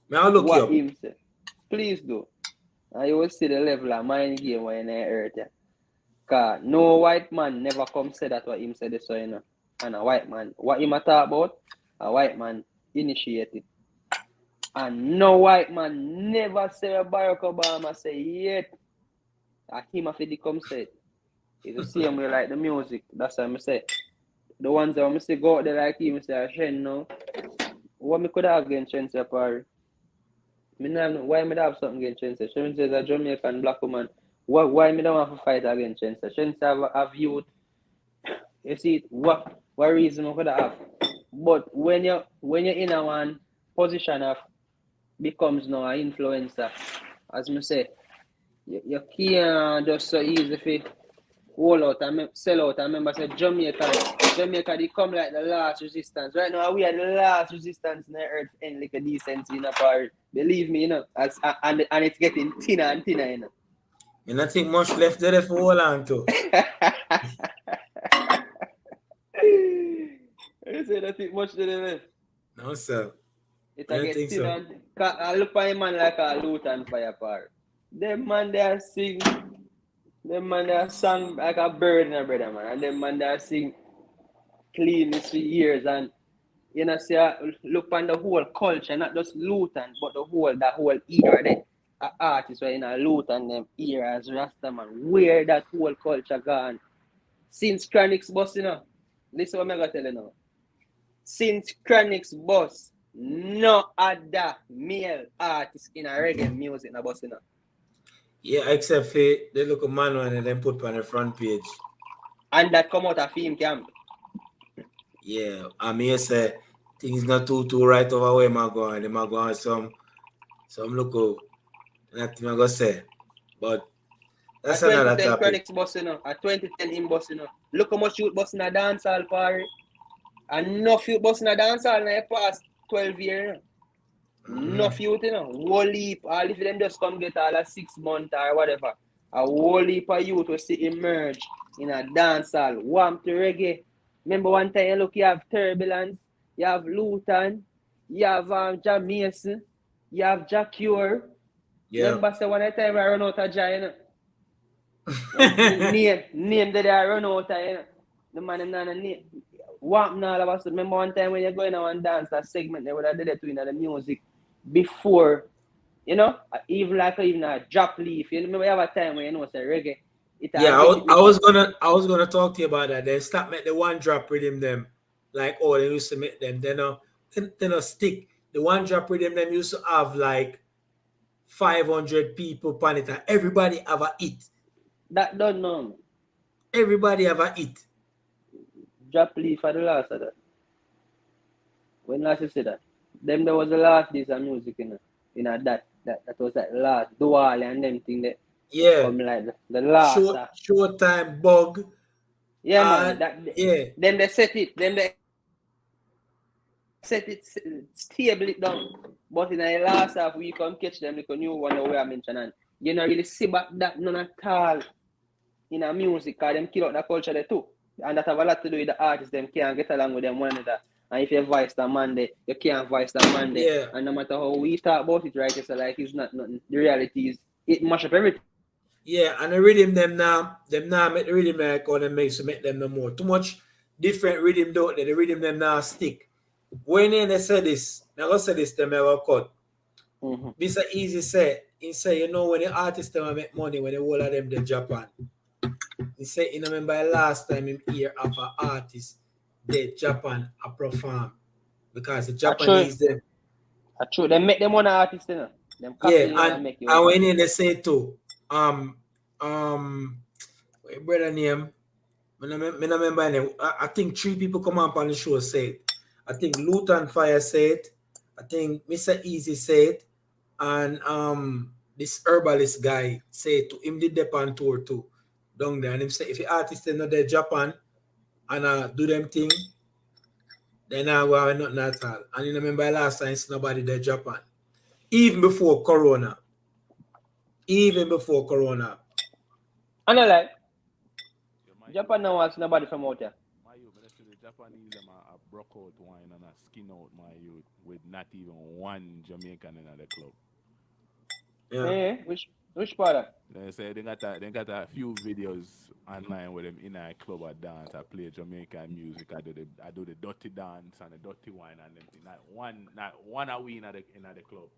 May I look what you up? him say. Please do. And you will see the level of mind game when you heard it. Because no white man never come say that what him said this, so you know. And a white man, what him talk about, a white man initiated. And no white man never say Barack Obama say yet. And him have to come say it. It's the same way like the music. That's what I say. The ones that I say go out there like him, I say, Shen, no. What me could have against Shen Sapari? Why me have something against Shen? Shen says a Jamaican black woman. Why me don't want to fight against Shen? Shen have youth. You see, what reason I could have? But when you're in a one position of becomes now an influencer, as me say, you can't just so easy for hold out and sell out. I remember say Jamaica they come like the last resistance. Right now we are the last resistance in the earth and like a decency in a part. Believe me, you know, and it's getting thinner and thinner, you know. You don't think much left there for hold on to. You say that think much there left? No, sir. It get thinner. So. I look for a man like a Luton Fire Park. Them man they sing. Them man they sing like a bird in a brother, man. And them man they sing clean for years. And you know, see, look on the whole culture, not just Luton, but the whole era there. Artists were in a Luton them era as Rastaman. Where that whole culture gone? Since Chronix bus, you know. Listen what I'm gonna tell you now. Since Chronix bus, no other male artist in a reggae music in a bus, you know. Yeah, except for they look a man and then put on the front page. And that come out of film camp. Yeah, I mean, say things not too right over where my going. They might go on some look over. Nothing I gonna say. But that's another topic. Chronix bus, you know. A 2010 in bus, you know. Look how much youth bus in a dancehall party. And enough youth bus in a dancehall in the past 12 years, you know. Enough youth, you know. Whole heap. All if them just come get all a 6 months or whatever. A whole heap of youth will see emerge in a dancehall. Warm to reggae. Remember one time you look, you have Turbulence, you have Luton, you have John Mason, you have Jack Cure. Yeah. Remember, say one time I run out of Giant. name that I run out of, you know. The man in the name. What now all of us? Remember one time when you're going on and dance that segment, they would have did it to you know, the music before, you know, even a drop leaf. You remember you have a time when you know it's a reggae. Yeah, I was gonna talk to you about that. Then stop make the one drop rhythm them, like oh they used to make them. Then a stick. The one drop rhythm them used to have like 500 people on it, and everybody have a hit. That don't know. Everybody have a hit. Drop leaf for the last of that. When last you say that? Them there was the last days of music in a that was that last dual and them thing that Yeah. come like the last. Showtime bug. Yeah man. Yeah. Then they set it. Then they set it stable it down. But in the last half we come catch them like a new one that we are mentioning. You know really see back that none at all in a music because them kill out the culture there too. And that have a lot to do with the artists, them can't get along with them one another. And if you voice the man there, you can't voice the man there. Yeah. And no matter how we talk about it, right, it's like it's not nothing. The reality is it mash up everything. Yeah, and the rhythm them now make the rhythm like how them makes to make them no more. Too much different rhythm don't they? The rhythm them now stick. When they say this, now go say this them ever cut. This is easy say. He say, you know, when the artists them make money, when the whole of them they Japan. He say, you know, remember last time him hear of an artist they Japan a perform because the Japanese them. True, they make them one artist, you know. Them Yeah, and when they say too, what brother name? I remember name. I think 3 people come up on the show said. I think Luton Fire said. I think Mr. Easy said, and this herbalist guy said to him did the pan tour too down there, and him say if the artists they know they Japan and do them thing, then I will nothing at all. And you remember last time it's nobody there Japan, even before Corona. Even before Corona. I know like Japan now has nobody from out here. My youth, but I see the Japanese them a broke out wine and a skin out my youth with not even one Jamaican in the club. Yeah. Which part of? They say they got a few videos online with them in a club or dance. I play Jamaican music. I do the dirty dance and the dirty wine and them thing. Not one a win in the club.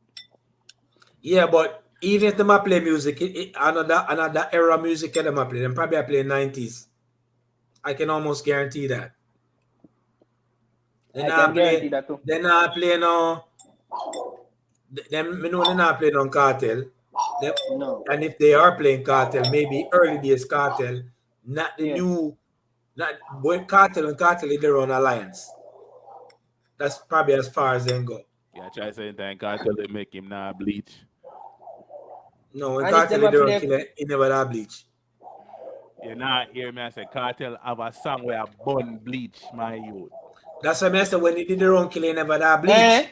Yeah, but even if they play music, another era music they play, them probably play 90s. I can almost guarantee that. I can guarantee that too. They not play no. Them me know they not play no cartel. No. And if they are playing cartel, maybe early days cartel, not the new, not when cartel is their own alliance. That's probably as far as they go. Yeah, try saying that cartel they make him not bleach. No, when cartel is their own killer, he never that bleach. You not hear me I say cartel have a song where I burn bleach, my youth. That's what I said when he did their own killer, he never that bleach.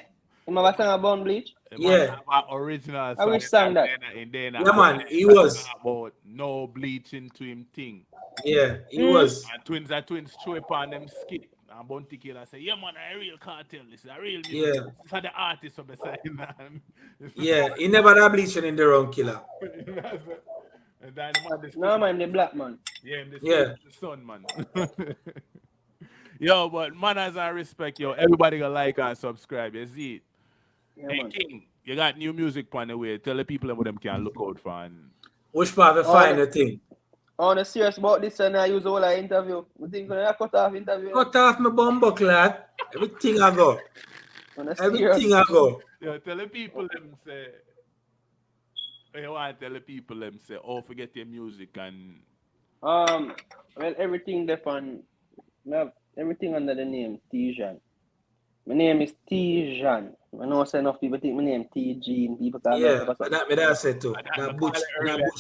You have a song about bleach? Yeah. Have an original song. I wish sang that. Yeah, man, he was. About no bleaching to him thing. Yeah, he was. And twins show up on them skit. And Bounty Killer say, yeah, man, a real cartel. This is a real music. Yeah. This is the artist of the side, man. Yeah, he never that bleaching in their own killer. And then the man, no, man, the black man. Yeah, the son, man. Yo, but manners and respect, yo. Everybody gonna like and subscribe. You see it? Yeah, hey, man. King, you got new music on the way. Tell the people what them can look out for. And... Which part of find the thing? On the serious about this and I use all our interview. You think I cut off interview? Cut off my bumbo clad. Everything I go. Everything I go. Yo, tell the people them say. You want to tell the people them say, oh, forget your music and. Well, everything depend. Everything under the name Tijan. My name is Tijan. I know enough people think my name TG and people call me. Yeah, that said too. That butch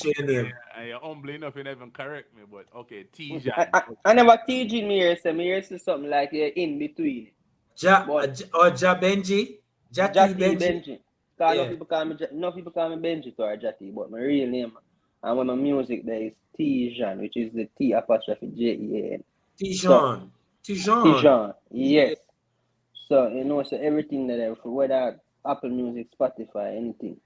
your name. You're humble enough you never correct me, but okay, Tijan. I never TG me here, so me here say something like you're in between. Ja Benji? Jati Benji. Because no people call me Benji or Jati, but my real name and when my music there is Tijan, which is the T apostrophe Jen. Tijan. Tijan, yes. So so everything that whether Apple Music, Spotify, anything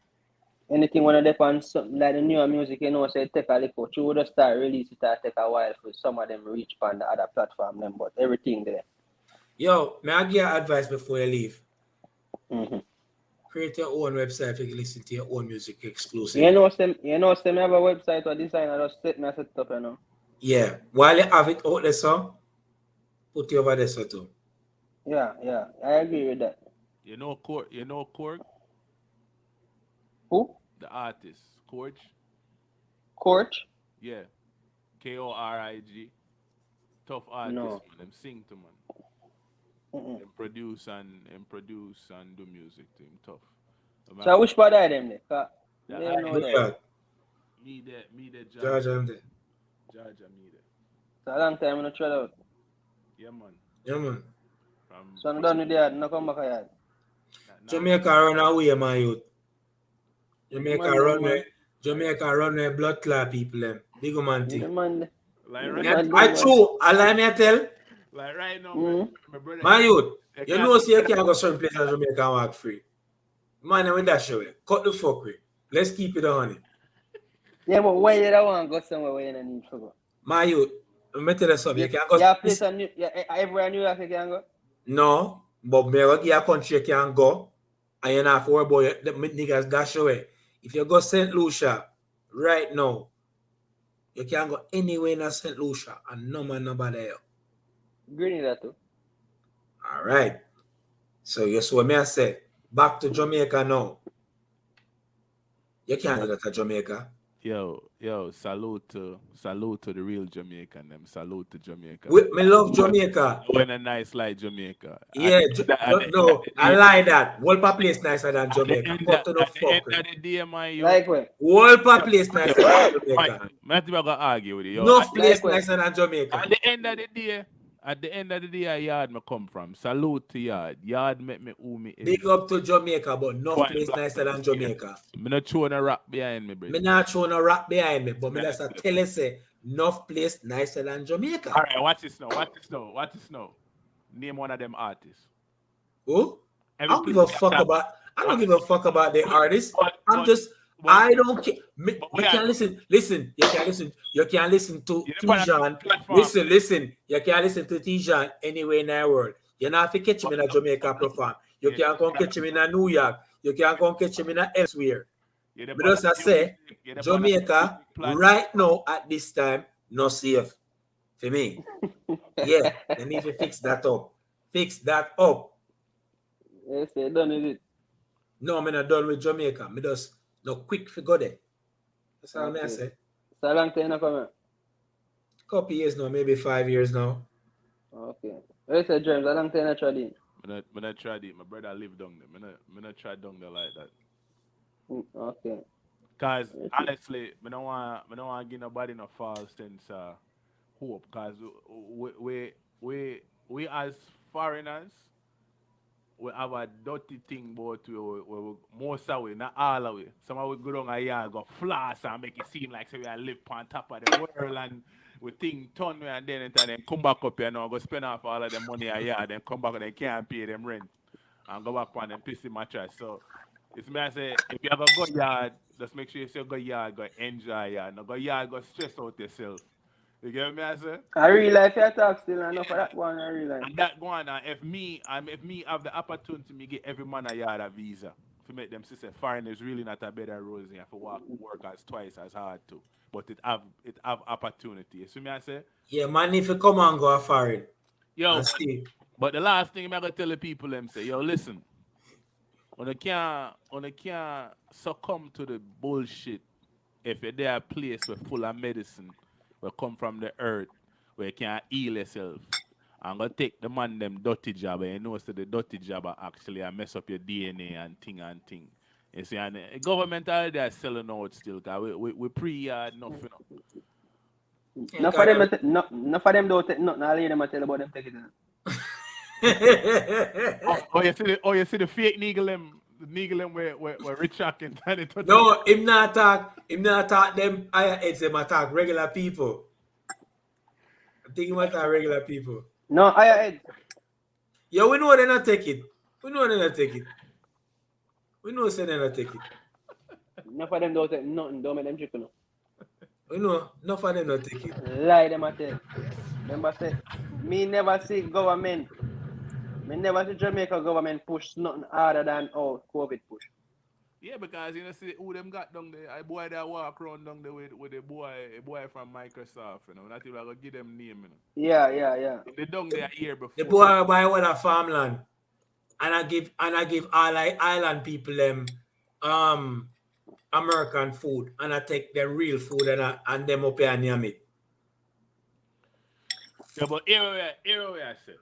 when they on something like the newer music, so it take a little. You would start release it, take a while for some of them reach on the other platform them, but everything there. Yo, may I give you advice before you leave? Mm-hmm. Create your own website so you can listen to your own music exclusively. Me have a website or design, I just set it up, Yeah, while you have it out there, so put it over there, so too. Yeah, I agree with that. You know Korg, Who? the artist. Korg? Coach? Yeah. Korig. Tough artist, No. man. Them sing to man. Mm-mm. Them produce and do music to him tough. So which part of them there? The They I know Good that. God. me the George, I'm there. Georgia me there. So a long time I not try out. Yeah man. Yeah, man. So I'm done with that, no come back yard. Jamaica run away, my youth. Man, man. Jamaica run away blood clot people, them. Big man The thing. man, Like the right, man, I true. I lie me I tell. like right now, Mm. my brother. My youth. You You can't- know, see, you can't go certain places in Jamaica and walk free. Man, when that show, cut the fuck with. Let's keep it on it. Yeah, but why you don't want to go somewhere where you don't need to go? My youth. Let me tell you something. You can't go. Yeah, place on New, yeah, everywhere in New York you can go. No, but me give you a country you can go, and you not have to worry about the niggas dash away. If you go St. Lucia right now, you can go anywhere in St. Lucia, and no man nobody there. Grenada too. All right. So you saw me I said, back to Jamaica now. You can't do that to Jamaica. Yo, salute to the real Jamaican. Them salute to Jamaica. Me love Jamaica. When a nice like Jamaica. Yeah, I like that. Wolpa place nicer than Jamaica. Cut to the At the end fuck. of the day, man, you. Like where? Wolpa place nicer than Jamaica. I'm not even gonna argue with you. Yo, No at, place Like nicer than Jamaica. at the end of the day, a yard me come from. Salute to yard. Yard make me who me is. Big up to Jamaica, but no Point place blank. nicer than Jamaica. Me not throwing a rap behind me, bro. Me not throwing a rap behind me, but me just tell you say, no place nicer than Jamaica. All right, watch this now. Name one of them artists. Who? I Every don't give a fuck about. I don't give a fuck about the artist. I don't care. You can listen. Listen. You can listen. You can listen to Tijan. Listen. You can listen to Tijan anywhere in the world. You not have to catch him in a Jamaica perform. You can't come catch him in a New York. You can't come catch him in a elsewhere. Because I say Jamaica right now at this time not safe for me. Yeah, they need to fix that up. Fix that up. Yes, they done with it. No, I'm not done with Jamaica. Me just no quick for go there. That's all I say. So long time you come here? Couple years now, maybe 5 years now. Okay. Where is the James? How long time you tried it? Me not tried it. My brother live down there. Me not try down there like that. Okay. Cause honestly, me don't want give nobody no false sense hope. Cause we as foreigners, we have a dirty thing about we most of we, not all of we. Some of we go down a yard, go floss and make it seem like say we are live on top of the world and we think turn we and then come back up here now, go spend off all of the money a yard, then come back and they can't pay them rent and go back on them pissy mattress. So it's me I say if you have a good yard, just make sure you say go yard, go enjoy yard. No go yard, go stress out yourself. You get me I say? I real life you talk still enough for that one in real life. And that go on, if me have the opportunity, me get every man a yard a visa. To make them say foreigners really not a better rose. You have to work as twice as hard too. But it have opportunity. You see me I say? Yeah, man, if you come and go a foreign. Yo, and see. but the last thing I'm gonna tell the people them say, yo, listen. On the can't succumb to the bullshit if you're there a place where full of medicine will come from the earth where you can heal yourself. I'm gonna take the man them dirty job and you know so the dirty job are actually mess up your DNA and thing. You see, and the government already are selling out still because we pre-yard enough, you know. Enough of them don't take nothing. I'll hear them tell about them take it. You see the fake niggle them where Rich and tiny touch. No, him not attack them higher heads, him attack regular people. I think he might attack regular people. No, I head. Yeah, we know they not take it. We know they not take it. We know say they not take it. Enough of them don't take nothing. Don't make them chicken. No. We know enough of them not take it. Lie them at tell. Remember say, me never see government. Me never see Jamaica government push nothing harder than COVID push. Yeah, because you know, see who them got down there. I boy that walk around down there with a boy from Microsoft, you know. Not even gonna give them name, you know. Yeah. They down there a year The before. boy buy all a farmland, and I give all like island people them American food, and I take them real food and them up here and yam it. Yeah, but here we are, say.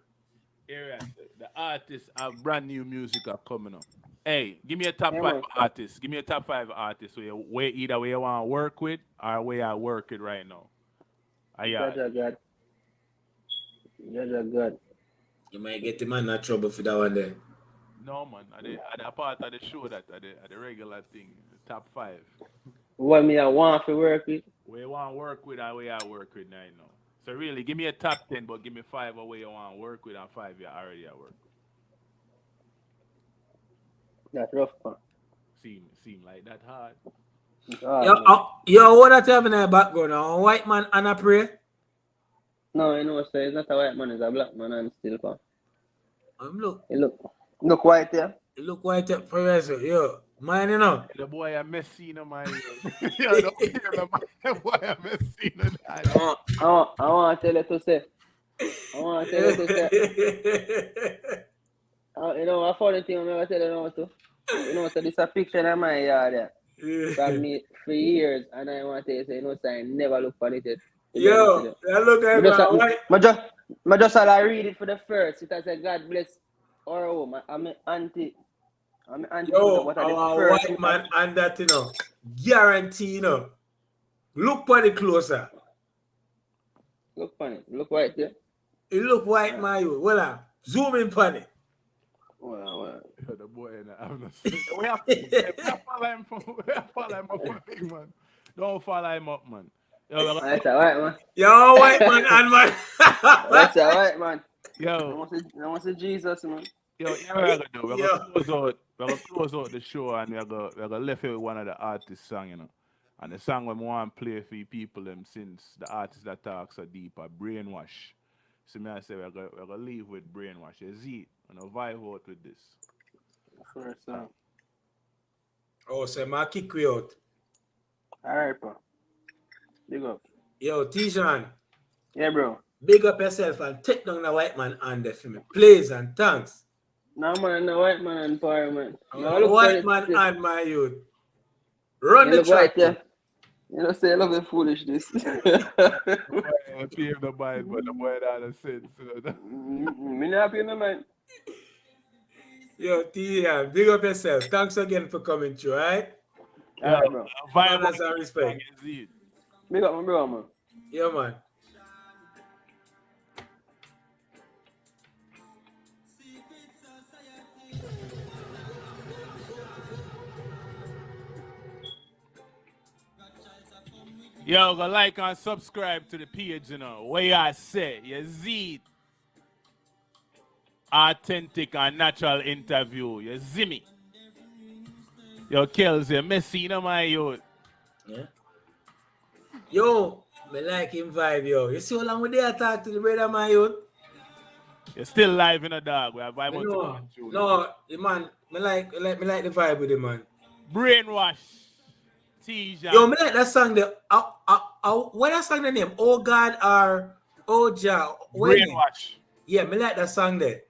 The artists have brand new music are coming up. Hey, give me a top Yeah, five man. artists. Give me a top five artists where either way you want to work with or where I work with right now. Yeah. Jaja God. Jaja God. You might get the man in trouble for that one there. No man, at the part of the show that at the regular thing, the top five. What me I want to work with? Where you want to work with or where I work with right now. So really, give me a top 10, but give me five of where you want to work with and five you already at work with. That's rough, man. Seem like that hard. Yo, what that have in the background? A white man and a pray? No, you know, say it's not a white man, it's a black man and still come. Look. He look white there. You look white up for yourself. Yo, man, you know. The boy I'm messing up my yo, don't hear the boy I'm messing up. I want to tell you to say. You know, a funny thing I'm going to tell you now too. You know, so this a picture of my yard there. From me for years, and I want to tell you, say, you know, so I never look for it. Yo, I look at my white. I just I read it for the first. It has a God bless our home. I'm an auntie. Yo, our white man and that, you know, guarantee, you know. Look for it closer. Look funny. Look white there. It look white, man. You. Well, zoom in on it. Well. The boy I'm not we have to follow him up, big man. Don't follow him up, man. Yo, that's a white man. Yo, white man and man. That's a white man. Yo, I want to see Jesus, man. Yo, we're gonna close out the show and we're gonna left it with one of the artist song, you know. And the song we want to play for you people them since the artist that talks so deep are brainwash. So me I say we're gonna leave with brainwash. You see, and vibe out with this. First song. Oh, so I kick you out. Alright, bro. Big up. Yo, Tijan. Yeah, bro. Big up yourself and take down the white man and the for me. Please and thanks. No man, no white man and power man. White man and my youth. Run the track. Yeah. You know, say I love the foolishness. I pay the mind, but the boy that has sense. Me not pay no mind. Yo, Tijan, big up yourself. Thanks again for coming through, right? Alright, bro. Manners and respect. Big up my bro, man. Yeah, man. Yo, go like and subscribe to the page, you know. WehYuhAhSeh, you see it. Authentic and natural interview, you see me. Yo, Kelsey, messy, you know, my youth. Yeah. Yo, me like him vibe, yo. You see how long we there talk to the brother, my youth? You're still live in a dog. We have vibe No, the man, me like the vibe with him, man. Brainwash. Tijan. Yo, me like that song there. What that song the name? Oh God or Oh Jah. Brainwash. Yeah, me like that song there.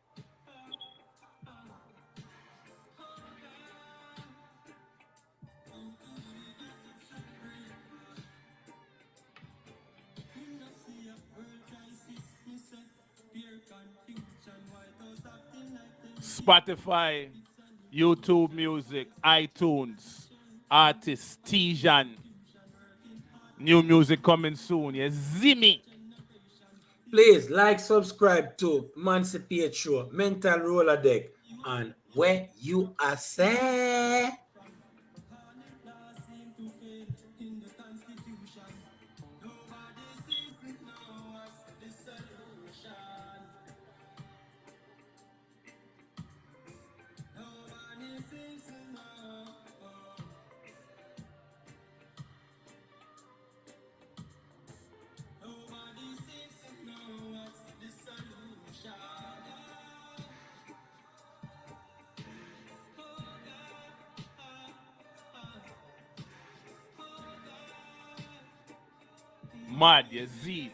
Spotify, YouTube Music, iTunes, artist Tijan. New music coming soon. You see me. Please like, subscribe to Emancipate Show, Mental Roller Deck, and Where You Are Say. mad, you see.